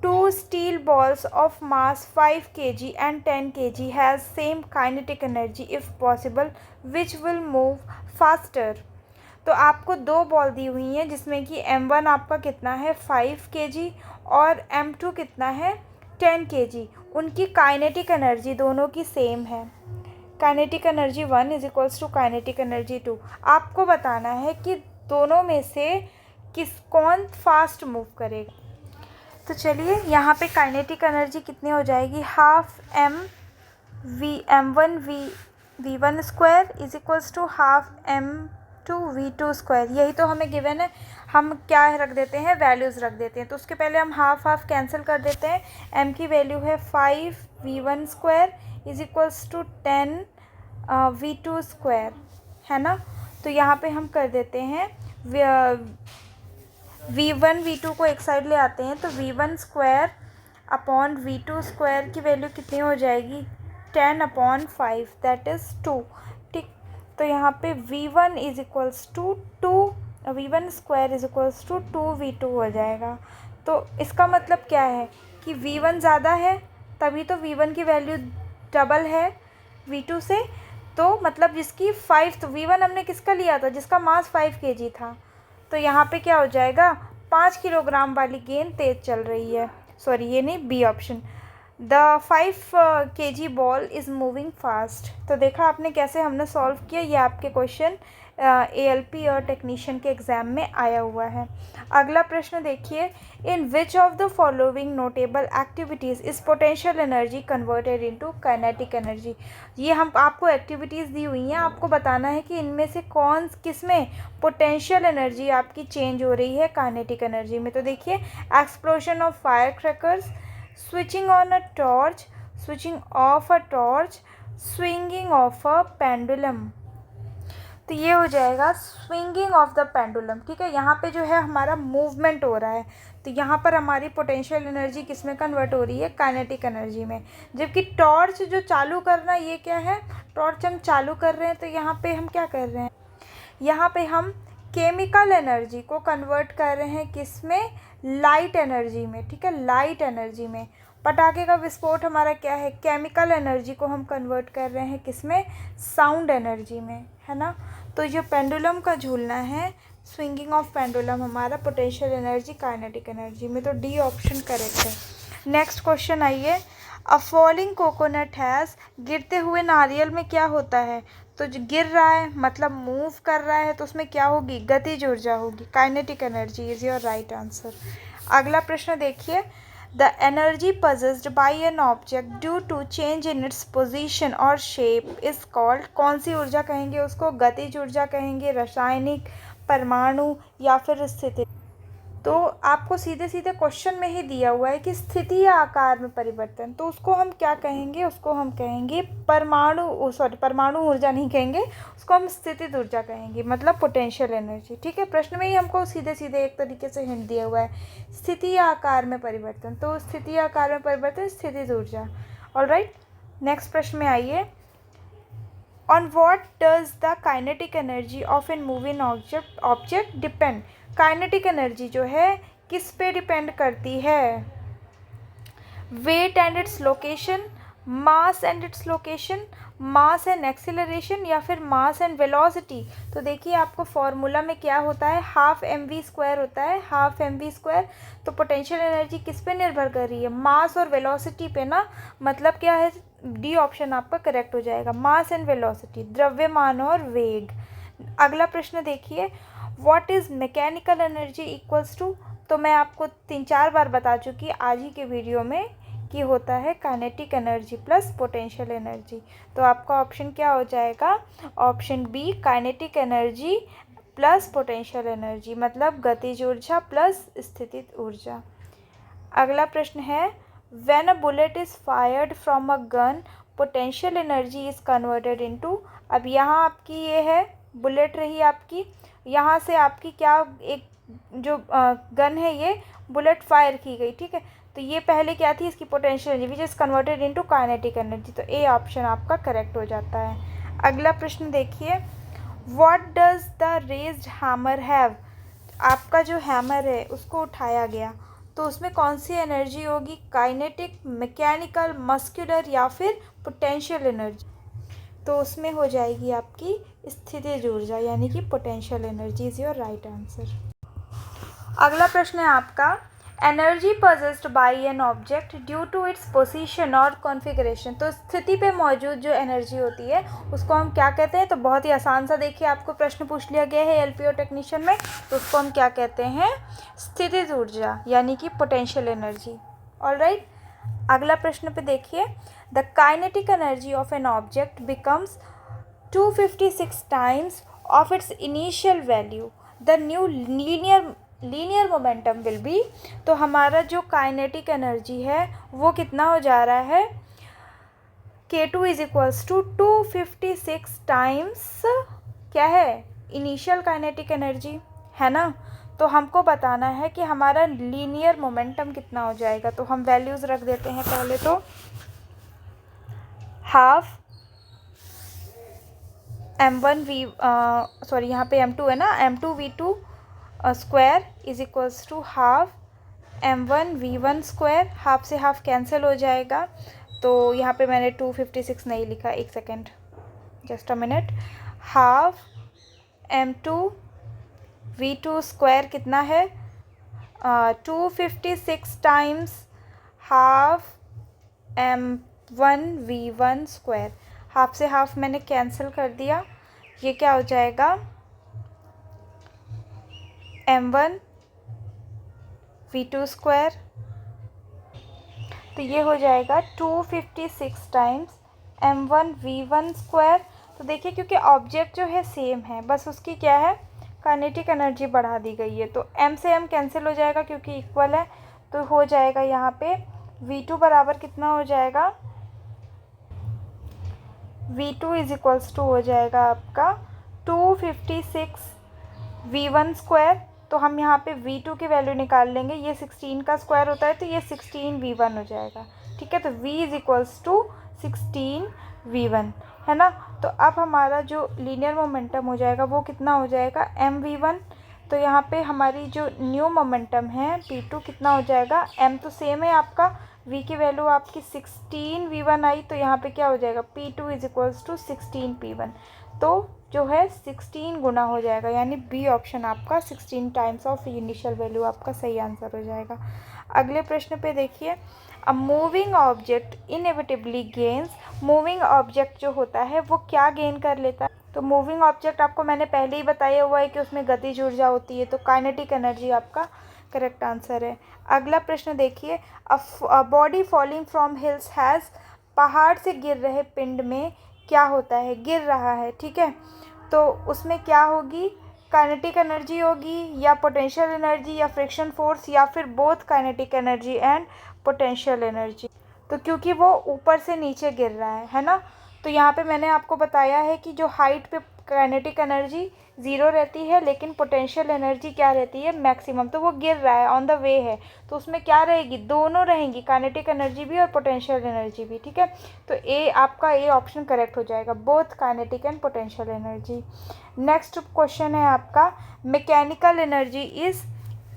2 steel balls of mass 5 kg and 10 kg has same kinetic energy if possible, which will move faster। तो आपको 2 बॉल दी हुई हैं जिसमें कि m1 आपका कितना है 5 kg और m2 कितना है 10 kg। उनकी काइनेटिक एनर्जी दोनों की सेम है। Kinetic energy 1 is equals to kinetic energy 2। आपको बताना है कि दोनों में से कौन फास्ट मूव करेगा। तो चलिए यहाँ पे काइनेटिक एनर्जी कितनी हो जाएगी, half m1 v1 square is equals to half m2 v2 square. यही तो हमें गिवन है, हम क्या रख देते हैं, वैल्यूज़ रख देते हैं। तो उसके पहले हम हाफ हाफ कैंसिल कर देते हैं। m की वैल्यू है 5 v1 square is equals to 10 v2 square, है ना। तो यहाँ पे हम कर देते हैं v1 v2 को एक साइड ले आते हैं, तो v1 square upon v2 square की वैल्यू कितनी हो जाएगी, 10/5 दैट इज़ 2। ठीक, तो यहाँ पे v1 is equals to 2, v1 square is equals to 2v2 हो जाएगा। तो इसका मतलब क्या है कि v1 ज़्यादा है, तभी तो v1 की वैल्यू डबल है v2 से। तो मतलब जिसकी 5, तो v1 हमने किसका लिया था, जिसका मास 5 kg था। तो यहाँ पे क्या हो जाएगा, 5 किलोग्राम वाली गेंद तेज़ चल रही है, सॉरी ये नहीं, B option, the 5 kg ball is moving fast. तो देखा आपने कैसे हमने सॉल्व किया, ये आपके क्वेश्चन ALP और टेक्नीशियन के एग्ज़ाम में आया हुआ है। अगला प्रश्न देखिए, in which of the following notable activities is potential energy converted into kinetic energy. ये हम आपको एक्टिविटीज़ दी हुई हैं, आपको बताना है कि इनमें से किसमें पोटेंशियल एनर्जी आपकी चेंज हो रही है काइनेटिक एनर्जी में। तो देखिए, explosion of fire crackers, switching on a torch, switching of a torch, swinging of a pendulum. तो ये हो जाएगा स्विंगिंग ऑफ द पेंडुलम। ठीक है, यहाँ पे जो है हमारा मूवमेंट हो रहा है, तो यहाँ पर हमारी पोटेंशियल एनर्जी किस में कन्वर्ट हो रही है, काइनेटिक एनर्जी में। जबकि टॉर्च जो चालू करना, ये क्या है, टॉर्च हम चालू कर रहे हैं, तो यहाँ पे हम क्या कर रहे हैं, यहाँ पे हम केमिकल एनर्जी को कन्वर्ट कर रहे हैं किस में, लाइट एनर्जी में। ठीक है, लाइट एनर्जी में। पटाखे का विस्फोट हमारा क्या है, केमिकल एनर्जी को हम कन्वर्ट कर रहे हैं किस में, साउंड एनर्जी में, है ना। तो जो पेंडुलम का झूलना है, स्विंगिंग ऑफ पेंडुलम, हमारा पोटेंशियल एनर्जी काइनेटिक एनर्जी में। तो डी ऑप्शन करेक्ट है। नेक्स्ट क्वेश्चन आइए, अ फॉलिंग कोकोनट हैज़, गिरते हुए नारियल में क्या होता है, तो जो गिर रहा है मतलब मूव कर रहा है, तो उसमें क्या होगी, गतिज ऊर्जा होगी, kinetic energy is your right answer. अगला प्रश्न देखिए, the energy possessed by an object due to change in its position or shape is called, कौन सी ऊर्जा कहेंगे उसको, गतिज ऊर्जा कहेंगे, रासायनिक, परमाणु, या फिर स्थिति। तो आपको सीधे सीधे क्वेश्चन में ही दिया हुआ है कि स्थिति या आकार में परिवर्तन, तो उसको हम क्या कहेंगे, उसको हम कहेंगे परमाणु ऊर्जा नहीं कहेंगे, उसको हम स्थितिज ऊर्जा कहेंगे, मतलब पोटेंशियल एनर्जी। ठीक है, प्रश्न में ही हमको सीधे सीधे एक तरीके से हिंट दिया हुआ है, स्थिति या आकार में परिवर्तन, तो स्थिति या आकार में परिवर्तन स्थितिज ऊर्जा। ऑलराइट, नेक्स्ट प्रश्न में आइए, on what does the kinetic energy of an moving object depend. Kinetic energy जो है किस पे डिपेंड करती है, weight and its location, mass and its location, mass and acceleration, या फिर मास एंड वेलोसिटी। तो देखिए आपको फॉर्मूला में क्या होता है, हाफ एम वी स्क्वायर होता है, हाफ एम वी स्क्वायर। तो पोटेंशियल एनर्जी किस पे निर्भर कर रही है, मास और वेलोसिटी पे ना। मतलब क्या है, डी ऑप्शन आपका करेक्ट हो जाएगा, मास एंड वेलोसिटी, द्रव्यमान और वेग। अगला प्रश्न देखिए, what is mechanical energy equals to. तो मैं आपको 3-4 बार बता चुकी आज ही के वीडियो में कि होता है kinetic energy plus potential energy. तो आपका ऑप्शन क्या हो जाएगा, option B, kinetic energy plus potential energy, मतलब गतिज ऊर्जा प्लस स्थितिज ऊर्जा। अगला प्रश्न है, when a bullet is fired from a gun potential energy is converted into. अब यहाँ आपकी ये है बुलेट रही आपकी, यहाँ से आपकी क्या एक जो गन है ये बुलेट फायर की गई, ठीक है। तो ये पहले क्या थी, इसकी potential energy which is converted into kinetic energy. तो ए ऑप्शन आपका करेक्ट हो जाता है। अगला प्रश्न देखिए, what does the raised hammer have. आपका जो हैमर है उसको उठाया गया, तो उसमें कौन सी एनर्जी होगी, काइनेटिक, मैकेनिकल, मस्कुलर, या फिर पोटेंशियल एनर्जी। तो उसमें हो जाएगी आपकी स्थितिज ऊर्जा, यानी कि potential energy is your right answer. अगला प्रश्न है आपका, energy possessed by an object due to its position और कॉन्फ़िगरेशन। तो स्थिति पे मौजूद जो एनर्जी होती है उसको हम क्या कहते हैं। तो बहुत ही आसान सा देखिए आपको प्रश्न पूछ लिया गया है एलपीओ टेक्नीशियन में, तो उसको हम क्या कहते हैं, स्थितिज ऊर्जा, यानी कि पोटेंशियल एनर्जी। ऑलराइट, अगला प्रश्न पे देखिए, the kinetic energy of an object becomes 256 times of its initial value, the new linear momentum will be. तो हमारा जो काइनेटिक एनर्जी है वो कितना हो जा रहा है, K2 is equals to 256 times क्या है, इनिशियल काइनेटिक एनर्जी, है ना। तो हमको बताना है कि हमारा लीनियर मोमेंटम कितना हो जाएगा। तो हम वैल्यूज़ रख देते हैं पहले, तो हाफ m1 यहाँ पे m2 है ना, m2v2 square is equals to half m1v1 square. Half से हाफ कैंसिल हो जाएगा, तो यहाँ पे मैंने 256 नहीं लिखा, एक second, just a minute. Half m2v2 square कितना है, 256 times half m1v1 square. Half से हाफ मैंने कैंसिल कर दिया, ये क्या हो जाएगा, m1v2 स्क्वायर। तो ये हो जाएगा 256 टाइम्स m1v1 स्क्वायर। तो देखिए क्योंकि ऑब्जेक्ट जो है सेम है, बस उसकी क्या है, काइनेटिक एनर्जी बढ़ा दी गई है। तो m से m कैंसिल हो जाएगा क्योंकि इक्वल है, तो हो जाएगा यहाँ पे v2 बराबर कितना हो जाएगा, v2 इज इक्वल्स टू हो जाएगा आपका 256 v1 स्क्वायर। तो हम यहाँ पे v2 की वैल्यू निकाल लेंगे, ये 16 का स्क्वायर होता है तो ये 16 v1 हो जाएगा, ठीक है। तो v is equals to 16 v1, है ना। तो अब हमारा जो लीनियर मोमेंटम हो जाएगा वो कितना हो जाएगा, mv1। तो यहाँ पे हमारी जो न्यू मोमेंटम है p2 कितना हो जाएगा, m तो सेम है आपका, v की वैल्यू आपकी 16 v1 आई, तो यहाँ पे क्या हो जाएगा, p2 is equals to 16 p1। तो जो है 16 गुना हो जाएगा, यानी बी ऑप्शन आपका 16 टाइम्स ऑफ इनिशियल वैल्यू आपका सही आंसर हो जाएगा। अगले प्रश्न पे देखिए, a moving object inevitably gains. Moving object जो होता है वो क्या गेन कर लेता है। तो मूविंग ऑब्जेक्ट आपको मैंने पहले ही बताया हुआ है कि उसमें गतिज ऊर्जा होती है, तो काइनेटिक एनर्जी आपका करेक्ट आंसर है। अगला प्रश्न देखिए, a body falling from hills has. पहाड़ से गिर रहे पिंड में क्या होता है, गिर रहा है, ठीक है। तो उसमें क्या होगी, काइनेटिक एनर्जी होगी या पोटेंशियल एनर्जी या फ्रिक्शन फोर्स या फिर both kinetic energy and potential energy. तो क्योंकि वो ऊपर से नीचे गिर रहा है ना। तो यहाँ पे मैंने आपको बताया है कि जो हाइट पे काइनेटिक एनर्जी ज़ीरो रहती है लेकिन पोटेंशियल एनर्जी क्या रहती है, मैक्सिमम। तो वो गिर रहा है, ऑन द वे है, तो उसमें क्या रहेगी, दोनों रहेंगी, काइनेटिक एनर्जी भी और पोटेंशियल एनर्जी भी, ठीक है। तो ए आपका ए ऑप्शन करेक्ट हो जाएगा, both kinetic and potential energy. Next question है आपका, mechanical energy is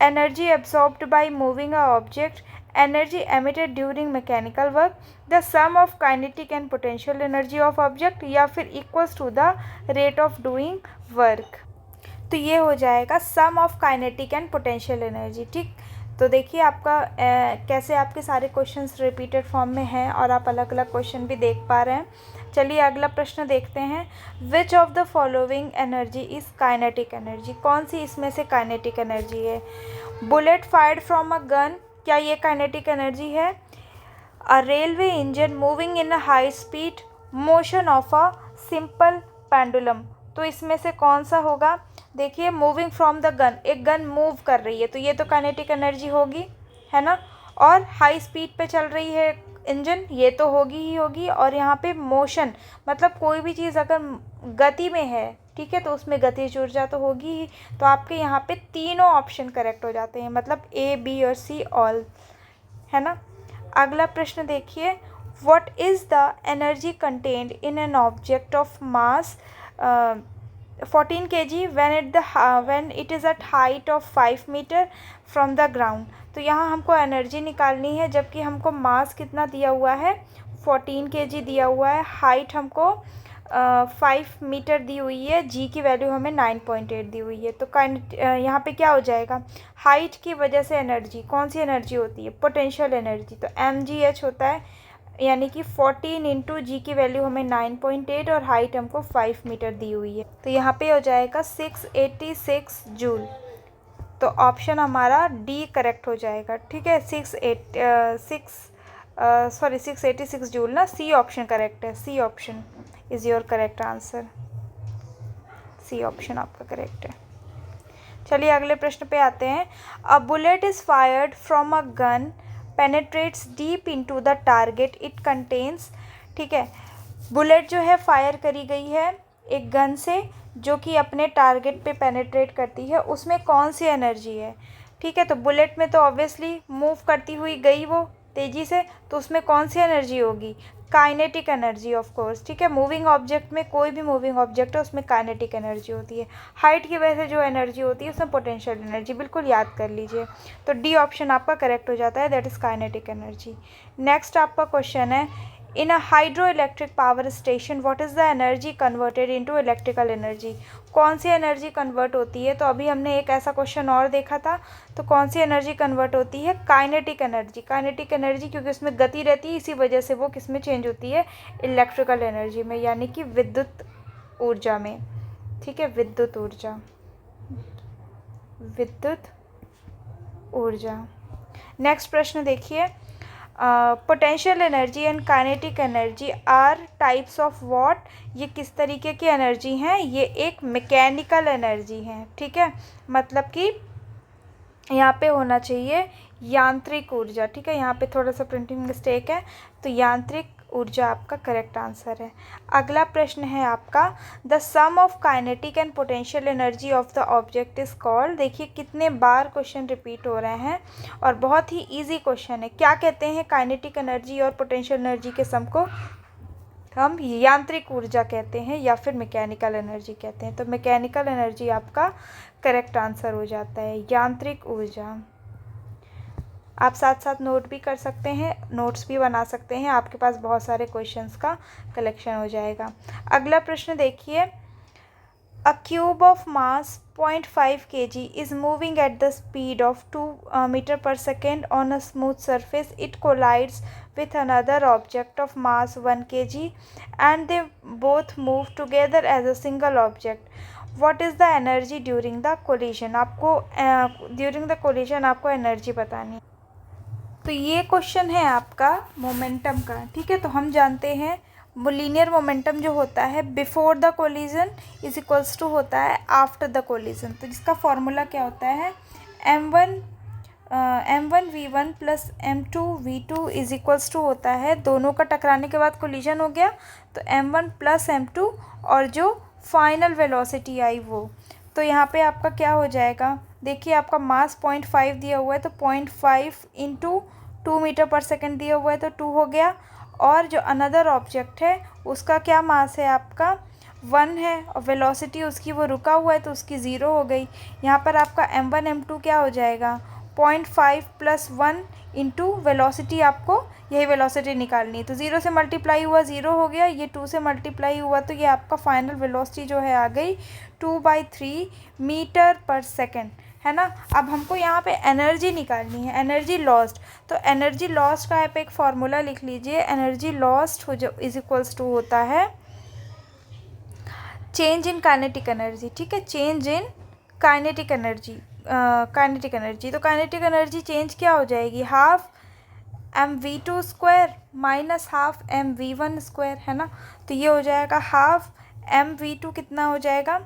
energy absorbed by moving a object energy emitted during mechanical work, the sum of kinetic and potential energy of object, या फिर equals to the rate of doing work. तो ये हो जाएगा sum of kinetic and potential energy. ठीक, तो देखिए आपका कैसे आपके सारे क्वेश्चंस रिपीटेड फॉर्म में हैं और आप अलग अलग क्वेश्चन भी देख पा रहे हैं। चलिए अगला प्रश्न देखते हैं। Which of the following energy is kinetic energy? कौन सी इसमें से काइनेटिक एनर्जी है? Bullet fired from a gun, क्या ये काइनेटिक एनर्जी है? A railway engine moving in a high speed, motion of a simple pendulum, तो इसमें से कौन सा होगा? देखिए मूविंग फ्रॉम द गन, एक गन मूव कर रही है तो ये तो काइनेटिक एनर्जी होगी, है ना। और हाई स्पीड पे चल रही है इंजन, ये तो होगी ही होगी। और यहाँ पे मोशन मतलब कोई भी चीज़ अगर गति में है, ठीक है, तो उसमें गतिज ऊर्जा तो होगी ही। तो आपके यहाँ पे तीनों ऑप्शन करेक्ट हो जाते हैं, मतलब ए, बी और सी ऑल, है ना। अगला प्रश्न देखिए। What is the energy contained in an object of mass 14 kg when it is at height of 5 metre from the ground. तो यहाँ हमको एनर्जी निकालनी है, जबकि हमको मास कितना दिया हुआ है, 14 kg दिया हुआ है, हाइट हमको 5 मीटर दी हुई है, जी की वैल्यू हमें 9.8 दी हुई है। तो यहाँ पे क्या हो जाएगा, हाइट की वजह से एनर्जी, कौन सी एनर्जी होती है, पोटेंशियल एनर्जी, तो mgh होता है, यानी कि 14 इंटू जी की वैल्यू हमें 9.8 और हाइट हमको 5 मीटर दी हुई है। तो यहाँ पे हो जाएगा 686 जूल। तो ऑप्शन हमारा डी करेक्ट हो जाएगा। ठीक है, 686 जूल ना, सी ऑप्शन करेक्ट है। C option is your correct answer. C option आपका करेक्ट है। चलिए अगले प्रश्न पे आते हैं। A bullet is fired from a gun penetrates deep into the target it contains। ठीक है, बुलेट जो है फायर करी गई है एक गन से जो कि अपने टारगेट पे पेनेट्रेट करती है, उसमें कौन सी एनर्जी है? ठीक है, तो बुलेट में तो ऑब्वियसली मूव करती हुई गई वो तेज़ी से, तो उसमें कौन सी एनर्जी होगी, काइनेटिक एनर्जी ऑफ कोर्स। ठीक है, मूविंग ऑब्जेक्ट में कोई भी मूविंग ऑब्जेक्ट है उसमें काइनेटिक एनर्जी होती है। हाइट की वजह से जो एनर्जी होती है उसमें पोटेंशियल एनर्जी, बिल्कुल याद कर लीजिए। तो डी ऑप्शन आपका करेक्ट हो जाता है, that is kinetic energy. Next आपका क्वेश्चन है, in a hydro electric power station what is the energy converted into electrical energy? कौन सी एनर्जी कन्वर्ट होती है? तो अभी हमने एक ऐसा क्वेश्चन और देखा था, तो कौन सी एनर्जी कन्वर्ट होती है, काइनेटिक एनर्जी। काइनेटिक एनर्जी क्योंकि उसमें गति रहती है, इसी वजह से वो किस में चेंज होती है, इलेक्ट्रिकल एनर्जी में, यानी कि विद्युत ऊर्जा में। ठीक है, विद्युत ऊर्जा, विद्युत ऊर्जा। नेक्स्ट प्रश्न देखिए। Potential energy and kinetic energy are types of what? ये किस तरीके की एनर्जी हैं? ये एक मैकेनिकल एनर्जी हैं। ठीक है, मतलब कि यहाँ पे होना चाहिए यांत्रिक ऊर्जा। ठीक है, यहाँ पे थोड़ा सा प्रिंटिंग मिस्टेक है, तो यांत्रिक ऊर्जा आपका करेक्ट आंसर है। अगला प्रश्न है आपका, the sum of kinetic and potential energy of the object is called. देखिए कितने बार क्वेश्चन रिपीट हो रहे हैं और बहुत ही इजी क्वेश्चन है। क्या कहते हैं काइनेटिक एनर्जी और पोटेंशियल एनर्जी के सम को? हम यांत्रिक ऊर्जा कहते हैं या फिर मैकेनिकल एनर्जी कहते हैं। तो मैकेनिकल एनर्जी आपका करेक्ट आंसर हो जाता है, यांत्रिक ऊर्जा। आप साथ साथ नोट भी कर सकते हैं, नोट्स भी बना सकते हैं, आपके पास बहुत सारे क्वेश्चंस का कलेक्शन हो जाएगा। अगला प्रश्न देखिए। अ cube of mass 0.5 kg is moving at the speed of 2 meter per second on a smooth surface. It collides with another object of mass 1 kg and they both move together as a single object. What is the energy during the collision? आपको during the collision आपको energy बतानी है। तो ये question है आपका momentum का। ठीक है, तो हम जानते हैं लीनियर मोमेंटम जो होता है before the collision is equals to होता है आफ्टर द कोलिजन। तो जिसका फॉर्मूला क्या होता है, m1 v1 plus m2 v2 is equals to होता है, दोनों का टकराने के बाद कोलिजन हो गया तो m1 प्लस m2 और जो फाइनल वेलोसिटी आई वो। तो यहाँ पे आपका क्या हो जाएगा, देखिए आपका मास 0.5 दिया हुआ है तो 0.5 इंटू 2 मीटर पर सेकेंड दिया हुआ है तो 2 हो गया, और जो अनदर ऑब्जेक्ट है उसका क्या मास है आपका 1 है और वेलोसिटी उसकी वो रुका हुआ है तो उसकी 0 हो गई। यहाँ पर आपका m1 m2 क्या हो जाएगा 0.5 + 1 इंटू वेलोसिटी, आपको यही वेलोसिटी निकालनी है। तो 0 से मल्टीप्लाई हुआ 0 हो गया, ये 2 से मल्टीप्लाई हुआ तो ये आपका फाइनल वेलोसिटी जो है आ गई 2/3 मीटर पर सेकेंड, है ना। अब हमको यहाँ पे एनर्जी निकालनी है, एनर्जी लॉस्ट। तो एनर्जी लॉस्ट का आप एक फार्मूला लिख लीजिए, एनर्जी लॉस्ट हो जो इज इक्वल्स टू होता है चेंज इन काइनेटिक एनर्जी, ठीक है, change in kinetic energy, kinetic energy. तो काइनेटिक एनर्जी चेंज क्या हो जाएगी, half mv2² minus half mv1², है ना। तो ये हो जाएगा हाफ mv2 कितना हो जाएगा,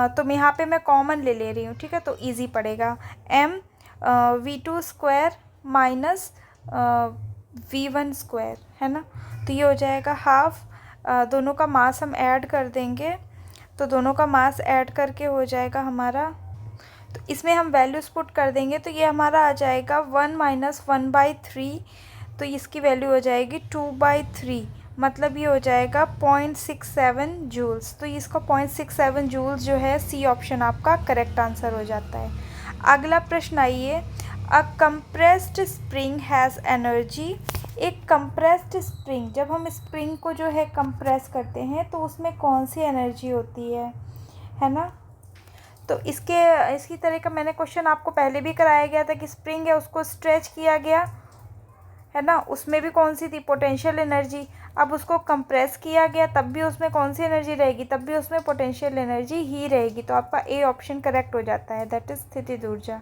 तो मैं यहाँ पे मैं कॉमन ले रही हूँ, ठीक है, तो इजी पड़ेगा, mv2² माइनस v1², है ना। तो ये हो जाएगा हाफ, दोनों का मास हम ऐड कर देंगे, तो दोनों का मास ऐड करके हो जाएगा हमारा, तो इसमें हम वैल्यूज़ पुट कर देंगे तो ये हमारा आ जाएगा 1 - 1/3, तो इसकी वैल्यू हो जाएगी 2/3, मतलब ये हो जाएगा 0.67 जूल्स। तो इसका 0.67 जूल्स जो है सी ऑप्शन आपका करेक्ट आंसर हो जाता है। अगला प्रश्न आइए, अ कंप्रेस्ड स्प्रिंग हैज़ एनर्जी। एक कंप्रेस्ड स्प्रिंग, जब हम स्प्रिंग को जो है कंप्रेस करते हैं तो उसमें कौन सी एनर्जी होती है ना। तो इसी तरह का मैंने क्वेश्चन आपको पहले भी कराया गया था कि स्प्रिंग है उसको स्ट्रेच किया गया, है ना, उसमें भी कौन सी थी, पोटेंशियल एनर्जी। अब उसको कंप्रेस किया गया तब भी उसमें कौन सी एनर्जी रहेगी, तब भी उसमें पोटेंशियल एनर्जी ही रहेगी। तो आपका ए ऑप्शन करेक्ट हो जाता है, दैट इज स्थितिज ऊर्जा।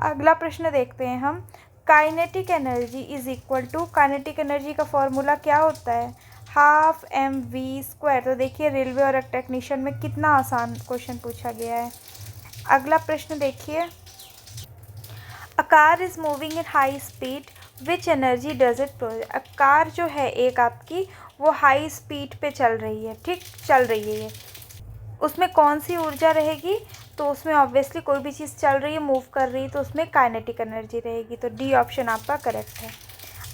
अगला प्रश्न देखते हैं हम, kinetic energy is equal to, kinetic energy का फॉर्मूला क्या होता है, हाफ mv²। तो देखिए रेलवे और टेक्नीशियन में कितना आसान क्वेश्चन पूछा गया है। अगला प्रश्न देखिए, a car is moving in high speed, which energy does it produce. Car जो है एक आपकी वो हाई स्पीड पे चल रही है, ठीक, चल रही है, उसमें कौन सी ऊर्जा रहेगी, तो उसमें ऑब्वियसली कोई भी चीज़ चल रही है, मूव कर रही है, तो उसमें काइनेटिक एनर्जी रहेगी। तो डी ऑप्शन आपका करेक्ट है।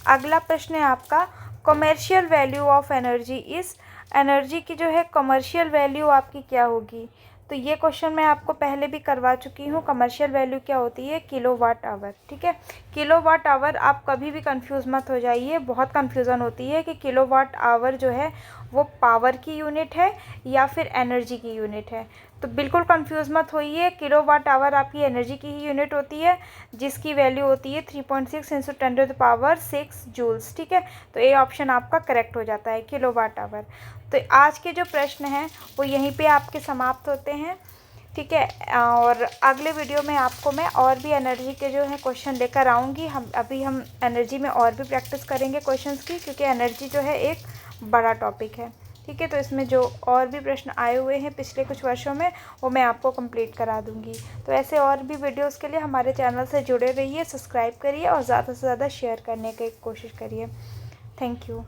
अगला प्रश्न है आपका, commercial value of energy is, energy की जो है कमर्शियल वैल्यू आपकी क्या होगी। तो ये क्वेश्चन मैं आपको पहले भी करवा चुकी हूँ, कमर्शियल वैल्यू क्या होती है, किलोवाट आवर, ठीक है। किलोवाट आवर, आप कभी भी कंफ्यूज मत हो जाइए, बहुत कंफ्यूजन होती है कि किलोवाट आवर जो है वो पावर की यूनिट है या फिर एनर्जी की यूनिट है। तो बिल्कुल कंफ्यूज मत होइए, किलोवाट आवर आपकी एनर्जी की ही यूनिट होती है, जिसकी वैल्यू होती है 3.6 × 10⁻6 जूल्स, ठीक है। तो ए ऑप्शन आपका करेक्ट हो जाता है, किलोवाट आवर। तो आज के जो प्रश्न हैं वो यहीं पे आपके समाप्त होते हैं, ठीक है। और अगले वीडियो में आपको मैं और भी एनर्जी के जो है क्वेश्चन लेकर आऊँगी। हम एनर्जी में और भी प्रैक्टिस करेंगे क्वेश्चंस की, क्योंकि एनर्जी जो है एक बड़ा टॉपिक है, ठीक है। तो इसमें जो और भी प्रश्न आए हुए हैं पिछले कुछ वर्षों में वो मैं आपको कंप्लीट करा दूंगी। तो ऐसे और भी वीडियोस के लिए हमारे चैनल से जुड़े रहिए, सब्सक्राइब करिए और ज़्यादा से ज़्यादा शेयर करने की कोशिश करिए। Thank you.